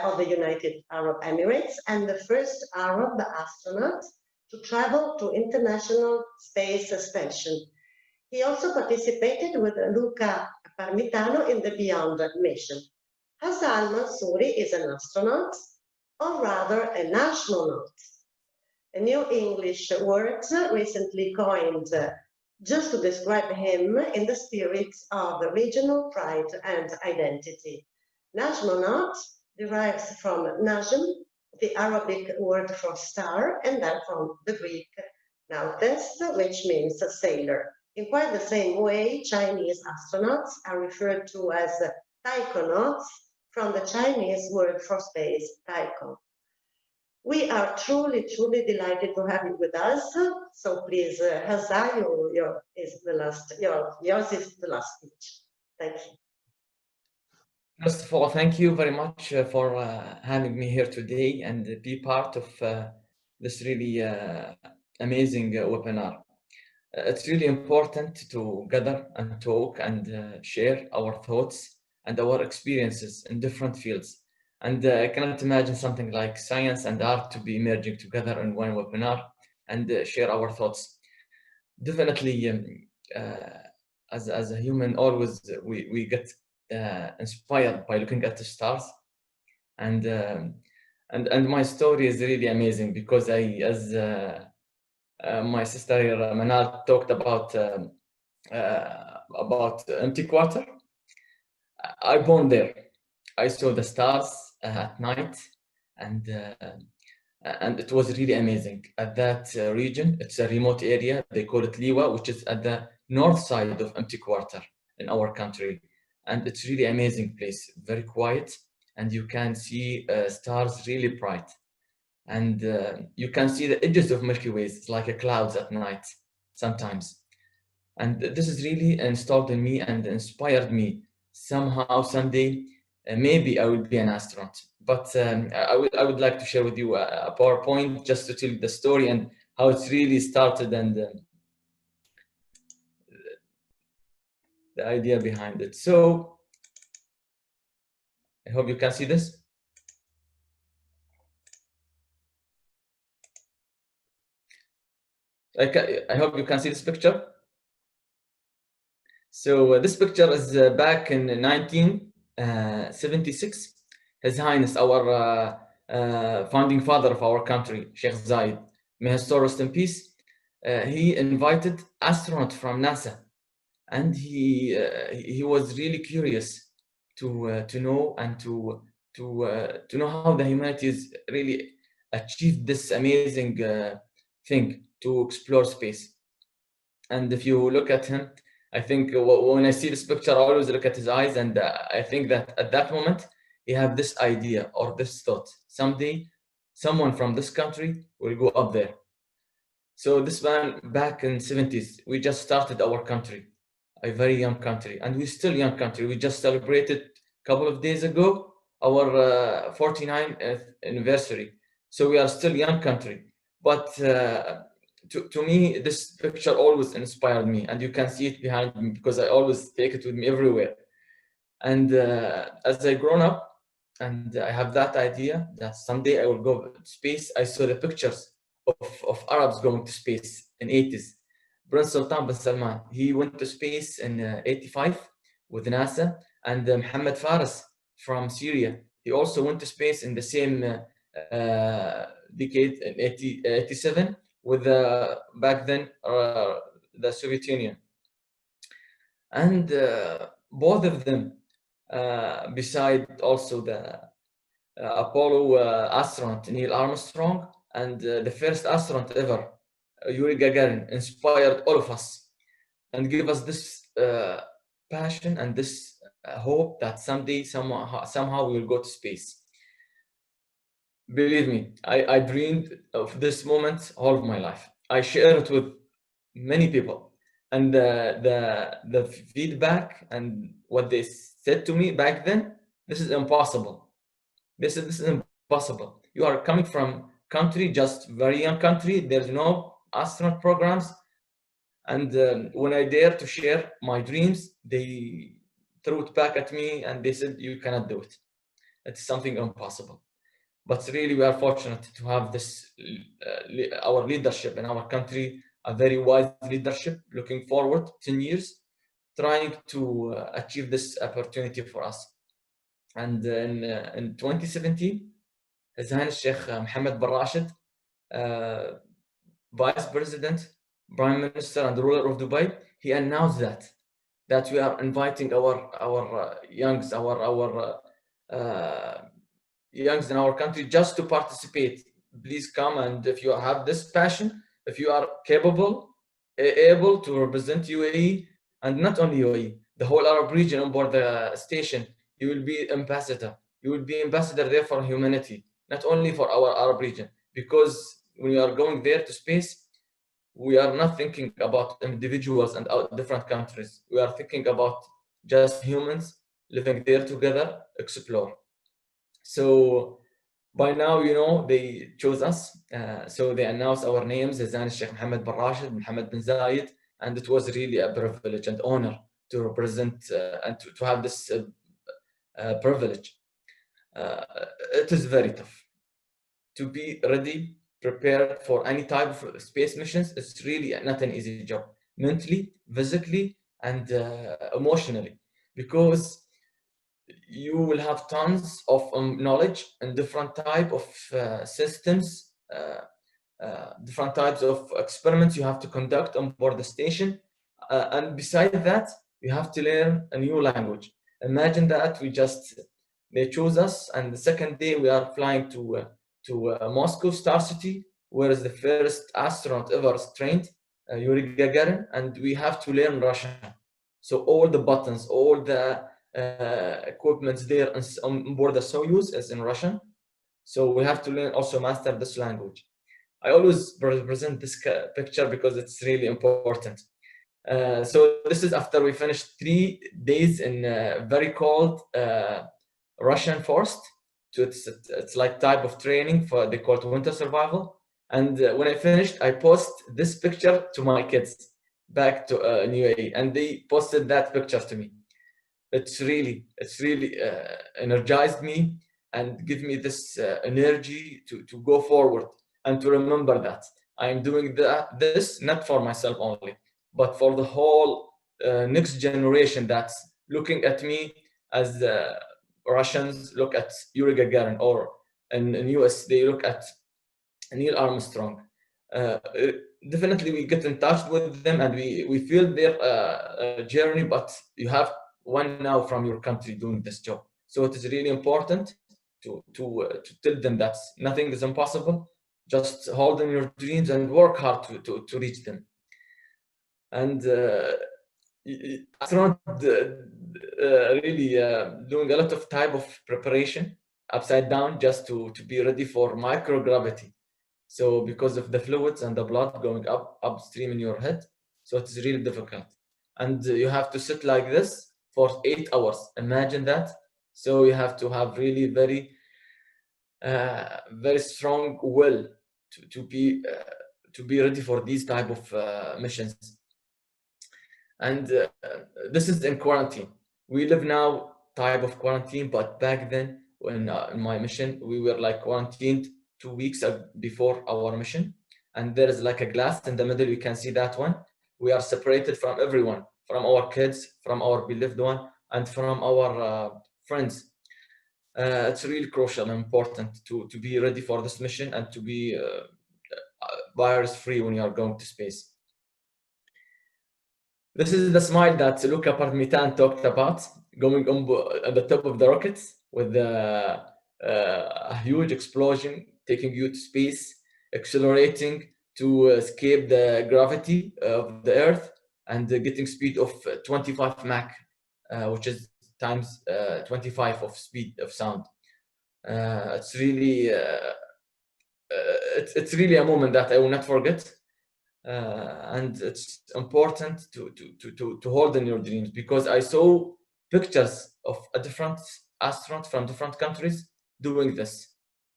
of the United Arab Emirates and the first Arab astronaut to travel to International Space Station. He also participated with Luca Parmitano in the Beyond mission. Hazza Mansouri is an astronaut, or rather an astronaut. A new English word recently coined just to describe him in the spirit of regional pride and identity. Najmonaut derives from Najm, the Arabic word for star, and then from the Greek nautes, which means a sailor. In quite the same way, Chinese astronauts are referred to as taikonauts, from the Chinese word for space, taikon. We are truly, truly delighted to have you with us. So please, Hazza, yours is the last speech. Thank you. First of all, thank you very much for having me here today and be part of this really amazing webinar. it's really important to gather and talk and share our thoughts and our experiences in different fields. And I cannot imagine something like science and art to be merging together in one webinar and share our thoughts. Definitely, as a human, always we get inspired by looking at the stars, and my story is really amazing because as my sister here, Manal, talked about empty quarter. I born there. I saw the stars at night, and it was really amazing. At that region, it's a remote area. They call it Liwa, which is at the north side of empty quarter in our country, and it's really amazing place. Very quiet, and you can see stars really bright. And you can see the edges of Milky Way. It's like a clouds at night sometimes. And this is really installed in me and inspired me. Somehow, someday, maybe I will be an astronaut. But I would like to share with you a PowerPoint just to tell the story and how it's really started and the idea behind it. So I hope you can see this. I hope you can see this picture. So this picture is back in 1976. His Highness, our founding father of our country, Sheikh Zayed, may his soul rest in peace. He invited astronauts from NASA, and he was really curious to know and to know how the humanities really achieved this amazing thing to explore space. And if you look at him, I think when I see this picture, I always look at his eyes, and I think that at that moment, he had this idea or this thought: someday, someone from this country will go up there. So this man, back in the 70s, we just started our country, a very young country, and we're still a young country. We just celebrated a couple of days ago our 49th anniversary. So we are still a young country. But to me, this picture always inspired me, and you can see it behind me because I always take it with me everywhere. And as I grown up, and I have that idea that someday I will go to space, I saw the pictures of Arabs going to space in 80s. Prince Sultan bin Salman, he went to space in 85 with NASA, and Mohammed Faris from Syria, he also went to space in the same decade in 87 with back then the Soviet Union. And both of them, beside also the Apollo astronaut Neil Armstrong and the first astronaut ever, Yuri Gagarin, inspired all of us and gave us this passion and this hope that someday, somehow we will go to space. Believe me, I dreamed of this moment all of my life. I share it with many people, and the feedback and what they said to me back then, this is impossible. This is impossible. You are coming from country, just very young country. There's no astronaut programs, and when I dare to share my dreams, they threw it back at me and they said, "You cannot do it. It's something impossible." But really, we are fortunate to have this, our leadership in our country, a very wise leadership, looking forward 10 years, trying to achieve this opportunity for us. And in 2017, His Highness Sheikh Mohammed bin Rashid, Vice President, Prime Minister, and ruler of Dubai, he announced that we are inviting our youngs, our youngs in our country just to participate. Please come, and if you have this passion, if you are capable, able to represent UAE, and not only UAE, the whole Arab region on board the station, you will be ambassador. You will be ambassador there for humanity, not only for our Arab region. Because when you are going there to space, we are not thinking about individuals and different countries. We are thinking about just humans living there together, explore. So by now, you know, they chose us. So they announced our names: His Highness Sheikh Mohammed bin Rashid, Mohammed bin Zayed, and it was really a privilege and honor to represent and to have this privilege. It is very tough to be ready, prepared for any type of space missions. It's really not an easy job, mentally, physically, and emotionally, because you will have tons of knowledge and different type of systems, different types of experiments you have to conduct on board the station, and beside that, you have to learn a new language. Imagine that they chose us, and the second day we are flying to Moscow, Star City, where is the first astronaut ever trained, Yuri Gagarin, and we have to learn Russian. So all the buttons, all the equipments there on board the Soyuz is in Russian. So we have to learn, also master this language. I always present this picture because it's really important. So this is after we finished 3 days in very cold Russian forest. So it's like type of training they call it winter survival. And when I finished, I post this picture to my kids back to UAE, and they posted that picture to me. It's really energized me and give me this energy to go forward and to remember that I'm doing this not for myself only, but for the whole next generation that's looking at me as Russians look at Yuri Gagarin, or in US they look at Neil Armstrong. Definitely we get in touch with them and we feel their journey, but you have one now from your country doing this job. So it is really important to tell them that nothing is impossible. Just hold on your dreams and work hard to reach them. And Astronaut really doing a lot of type of preparation upside down just to be ready for microgravity. So because of the fluids and the blood going upstream in your head, so it's really difficult. And you have to sit like this for 8 hours. Imagine that. So you have to have really very strong will to be ready for these type of missions. And this is in quarantine. We live now type of quarantine, but back then when in my mission, we were like quarantined 2 weeks before our mission. And there is like a glass in the middle, you can see that one. We are separated from everyone, from our kids, from our beloved one, and from our friends. It's really crucial and important to be ready for this mission and to be virus-free when you are going to space. This is the smile that Luca Parmitano talked about, going on at the top of the rockets with a huge explosion, taking you to space, accelerating to escape the gravity of the Earth, and getting speed of 25 Mach, which is times 25 of speed of sound. It's really it's really a moment that I will not forget. And it's important to hold in your dreams, because I saw pictures of a different astronaut from different countries doing this.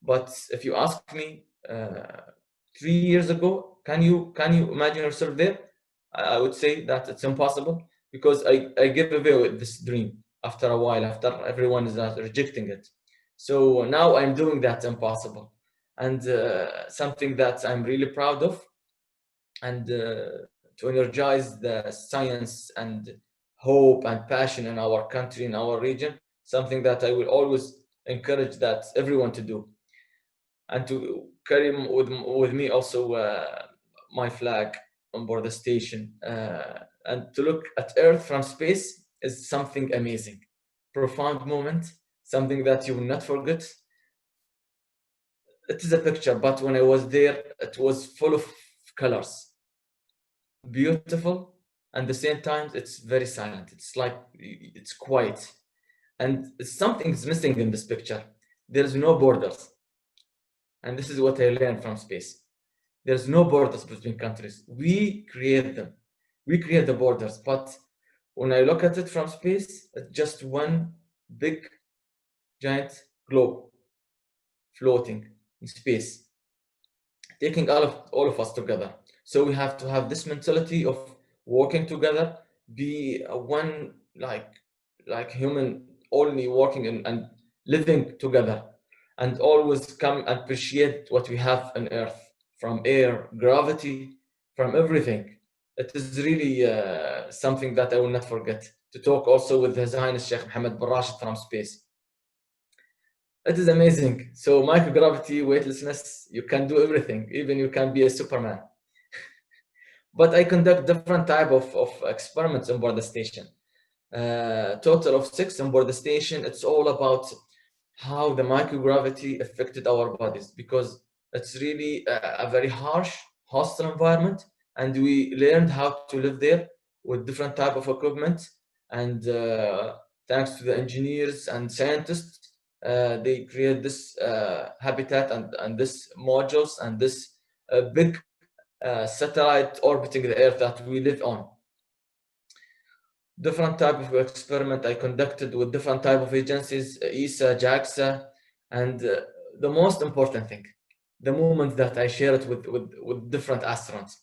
But if you ask me 3 years ago, can you imagine yourself there? I would say that it's impossible, because I gave away with this dream after a while, after everyone is rejecting it. So now I'm doing that impossible, and something that I'm really proud of. And to energize the science and hope and passion in our country, in our region, something that I will always encourage that everyone to do. And to carry with me also my flag on board the station. And to look at Earth from space is something amazing, profound moment, something that you will not forget. It is a picture, but when I was there, it was full of colors. Beautiful, and at the same time it's very silent. It's like it's quiet, and something's missing in this picture. There's no borders, and this is what I learned from space. There's no borders between countries. We create them, we create the borders, but when I look at it from space, it's just one big giant globe floating in space, taking all of us together. So we have to have this mentality of working together, be one like human, only working and living together, and always come and appreciate what we have on Earth, from air, gravity, from everything. It is really something that I will not forget. To talk also with His Highness Sheikh Mohammed bin Rashid from space. It is amazing. So microgravity, weightlessness, you can do everything. Even you can be a Superman. But I conduct different type of experiments on board the station. Total of 6 on board the station. It's all about how the microgravity affected our bodies, because it's really a very harsh, hostile environment, and we learned how to live there with different type of equipment. And thanks to the engineers and scientists, they create this habitat and this modules and this big satellite orbiting the Earth that we live on. Different type of experiment I conducted with different type of agencies, ESA, JAXA, and the most important thing, the moment that I shared with different astronauts,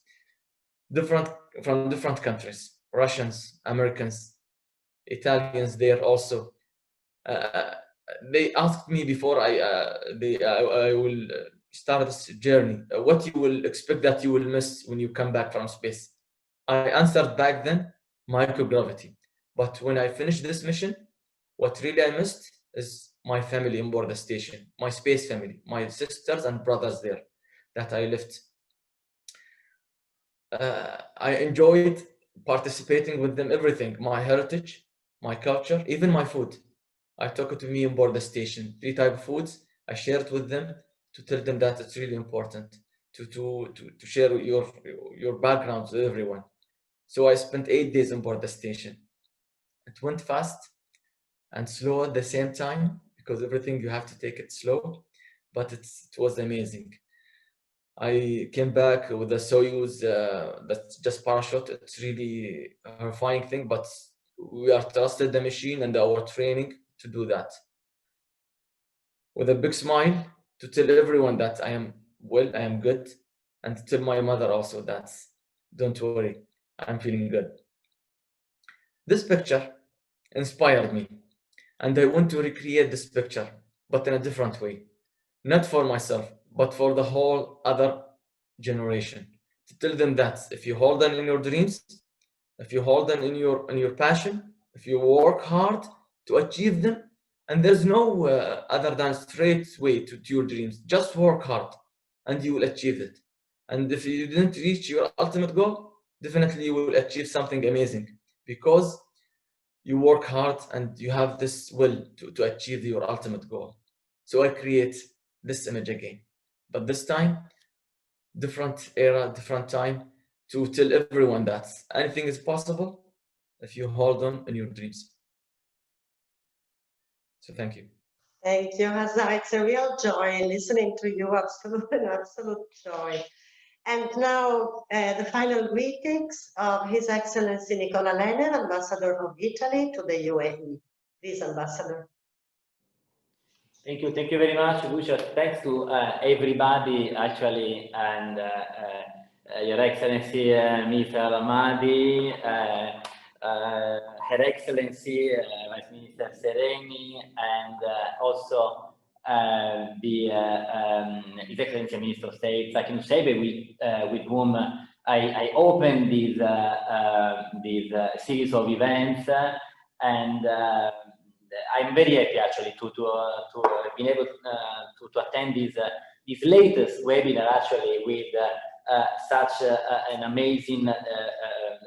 from different countries, Russians, Americans, Italians there also. They asked me before I will start this journey, what you will expect that you will miss when you come back from space. I answered back then, microgravity. But when I finished this mission, what really I missed is my family on board the station, my space family, my sisters and brothers there that I left. I enjoyed participating with them, everything, my heritage, my culture, even my food. I took it to me on board the station, 3 type of foods. I shared with them to tell them that it's really important to share your backgrounds with everyone. So I spent 8 days on board the station. It went fast and slow at the same time, because everything you have to take it slow, but it was amazing. I came back with a Soyuz that's just parachute. It's really a horrifying thing, but we are trusted the machine and our training to do that. With a big smile to tell everyone that I am well, I am good, and to tell my mother also that don't worry, I'm feeling good. This picture inspired me, and I want to recreate this picture, but in a different way. Not for myself, but for the whole other generation. To tell them that if you hold on in your dreams, if you hold on in your passion, if you work hard to achieve them, and there's no other than straight way to your dreams. Just work hard, and you will achieve it. And if you didn't reach your ultimate goal, definitely you will achieve something amazing, because you work hard and you have this will to achieve your ultimate goal. So I create this image again, but this time, different era, different time, to tell everyone that anything is possible if you hold on in your dreams. So thank you. Thank you, Hazza. It's a real joy listening to you, an absolute joy. And now the final greetings of His Excellency Nicola Lener, Ambassador of Italy to the UAE. Please, Ambassador. Thank you very much, Lucia. Thanks to everybody, actually, and Your Excellency, Mr. Hammadi, Her Excellency, Vice Minister Sereni, and also His Excellency Minister of State, Sakin Shebe, with whom I opened this series of events, and I'm very happy actually to have been able to attend this latest webinar actually with such an amazing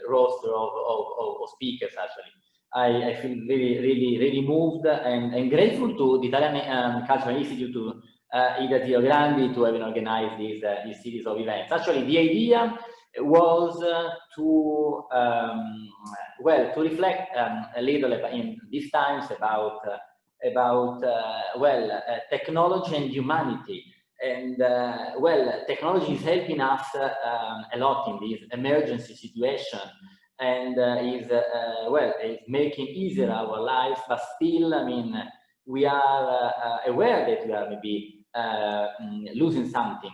roster of speakers actually. I feel really moved and grateful to the Italian Cultural Institute, to Ida Tio Grandi, to having organized this series of events. Actually, the idea was to reflect a little in these times about technology and humanity. And technology is helping us a lot in this emergency situation, and is making easier our lives. But still, I mean, we are aware that we are maybe losing something,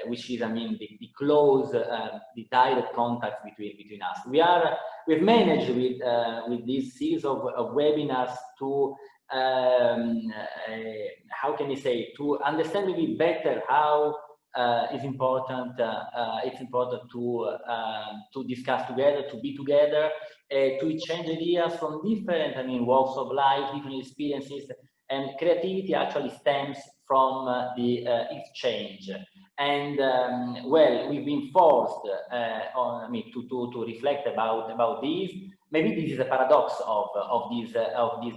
which is, I mean, the close, the direct contact between us. We've managed with this series of webinars to how can you say, to understand maybe better how it's important to discuss together, to be together, to exchange ideas from different, I mean, walks of life, different experiences, and creativity actually stems from the exchange. And well, we've been forced on, I mean, to reflect about this. Maybe this is a paradox of this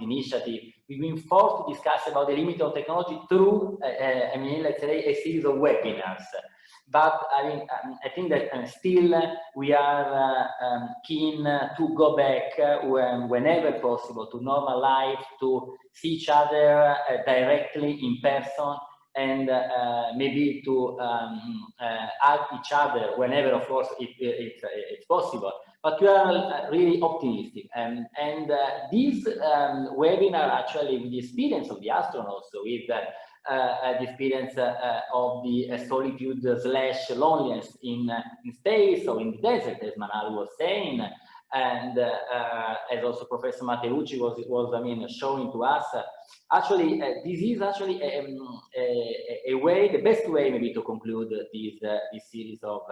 initiative. We've been forced to discuss about the limit of technology through, I mean, let's say, a series of webinars. But I mean, I think that still we are keen to go back whenever possible to normal life, to see each other directly in person, and maybe to hug each other whenever, of course, it's possible. But we are really optimistic, and this webinar actually, with the experience of the astronauts, with the experience of the solitude / loneliness in space or in the desert, as Manal was saying, and as also Professor Matteucci was I mean, showing to us. Actually, this is actually a way, the best way maybe to conclude this series of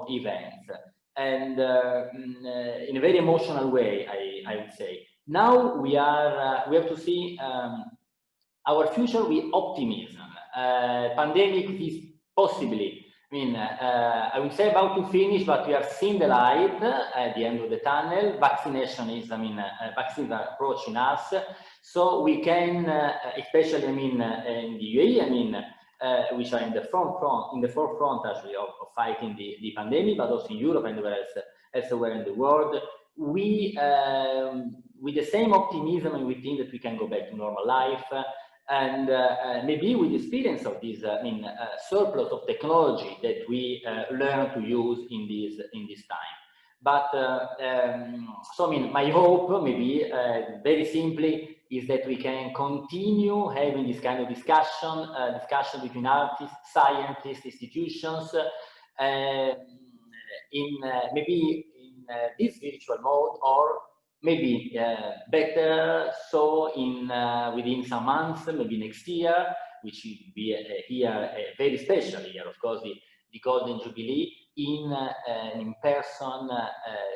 events, and in a very emotional way, I would say. Now we have to see our future with optimism. Pandemic is possibly, I mean, I would say about to finish, but we are seeing the light at the end of the tunnel. Vaccination is, I mean, vaccines are approaching us, so we can, especially, I mean, in the UAE, I mean, which are in the forefront actually of fighting the pandemic, but also in Europe and elsewhere in the world. We, with the same optimism, we think that we can go back to normal life. And maybe with the experience of this, I mean, surplus of technology that we learn to use in this time. But so I mean, my hope, maybe very simply, is that we can continue having this kind of discussion between artists, scientists, institutions, maybe in this virtual mode, or maybe better so within some months, maybe next year, which will be a very special year, of course, the Golden Jubilee, in an in-person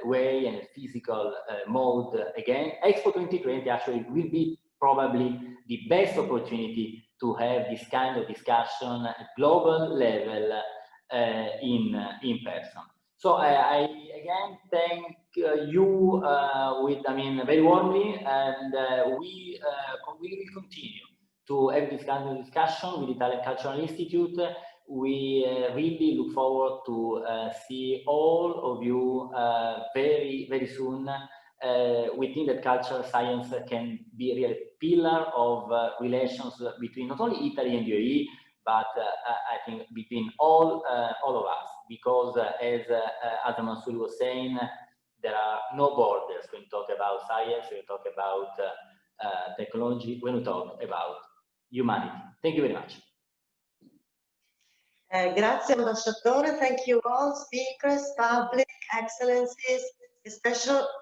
way and a physical mode again. Expo 2020 actually will be probably the best opportunity to have this kind of discussion at global level in person. So I again thank you I mean, very warmly, and we will continue to have this kind of discussion with the Italian Cultural Institute. We really look forward to see all of you very, very soon. We think that cultural science can be a real pillar of relations between not only Italy and UAE, but I think between all of us, because as Mansouri was saying, there are no borders when we talk about science, when we talk about technology, when we talk about humanity. Thank you very much. Grazie, Ambasciatore. Thank you all, speakers, public, excellencies.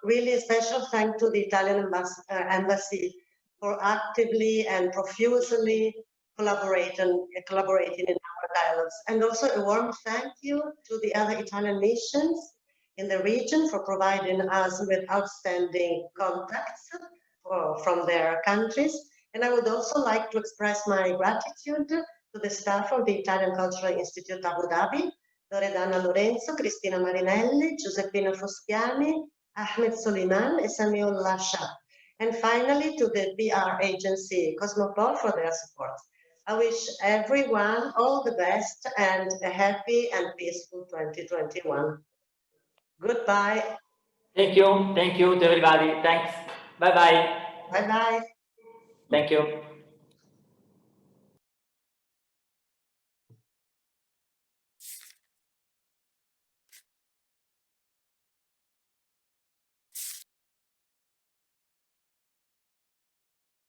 Really a special thank to the Italian embassy for actively and profusely collaborating in our dialogues. And also a warm thank you to the other Italian nations in the region for providing us with outstanding contacts from their countries. And I would also like to express my gratitude to the staff of the Italian Cultural Institute Abu Dhabi, Loredana Lorenzo, Cristina Marinelli, Giuseppina Foschiani, Ahmed Soliman, and Samuel Lasha. And finally, to the PR agency Cosmopol for their support. I wish everyone all the best and a happy and peaceful 2021. Goodbye. Thank you to everybody. Thanks. Bye-bye. Bye-bye. Thank you.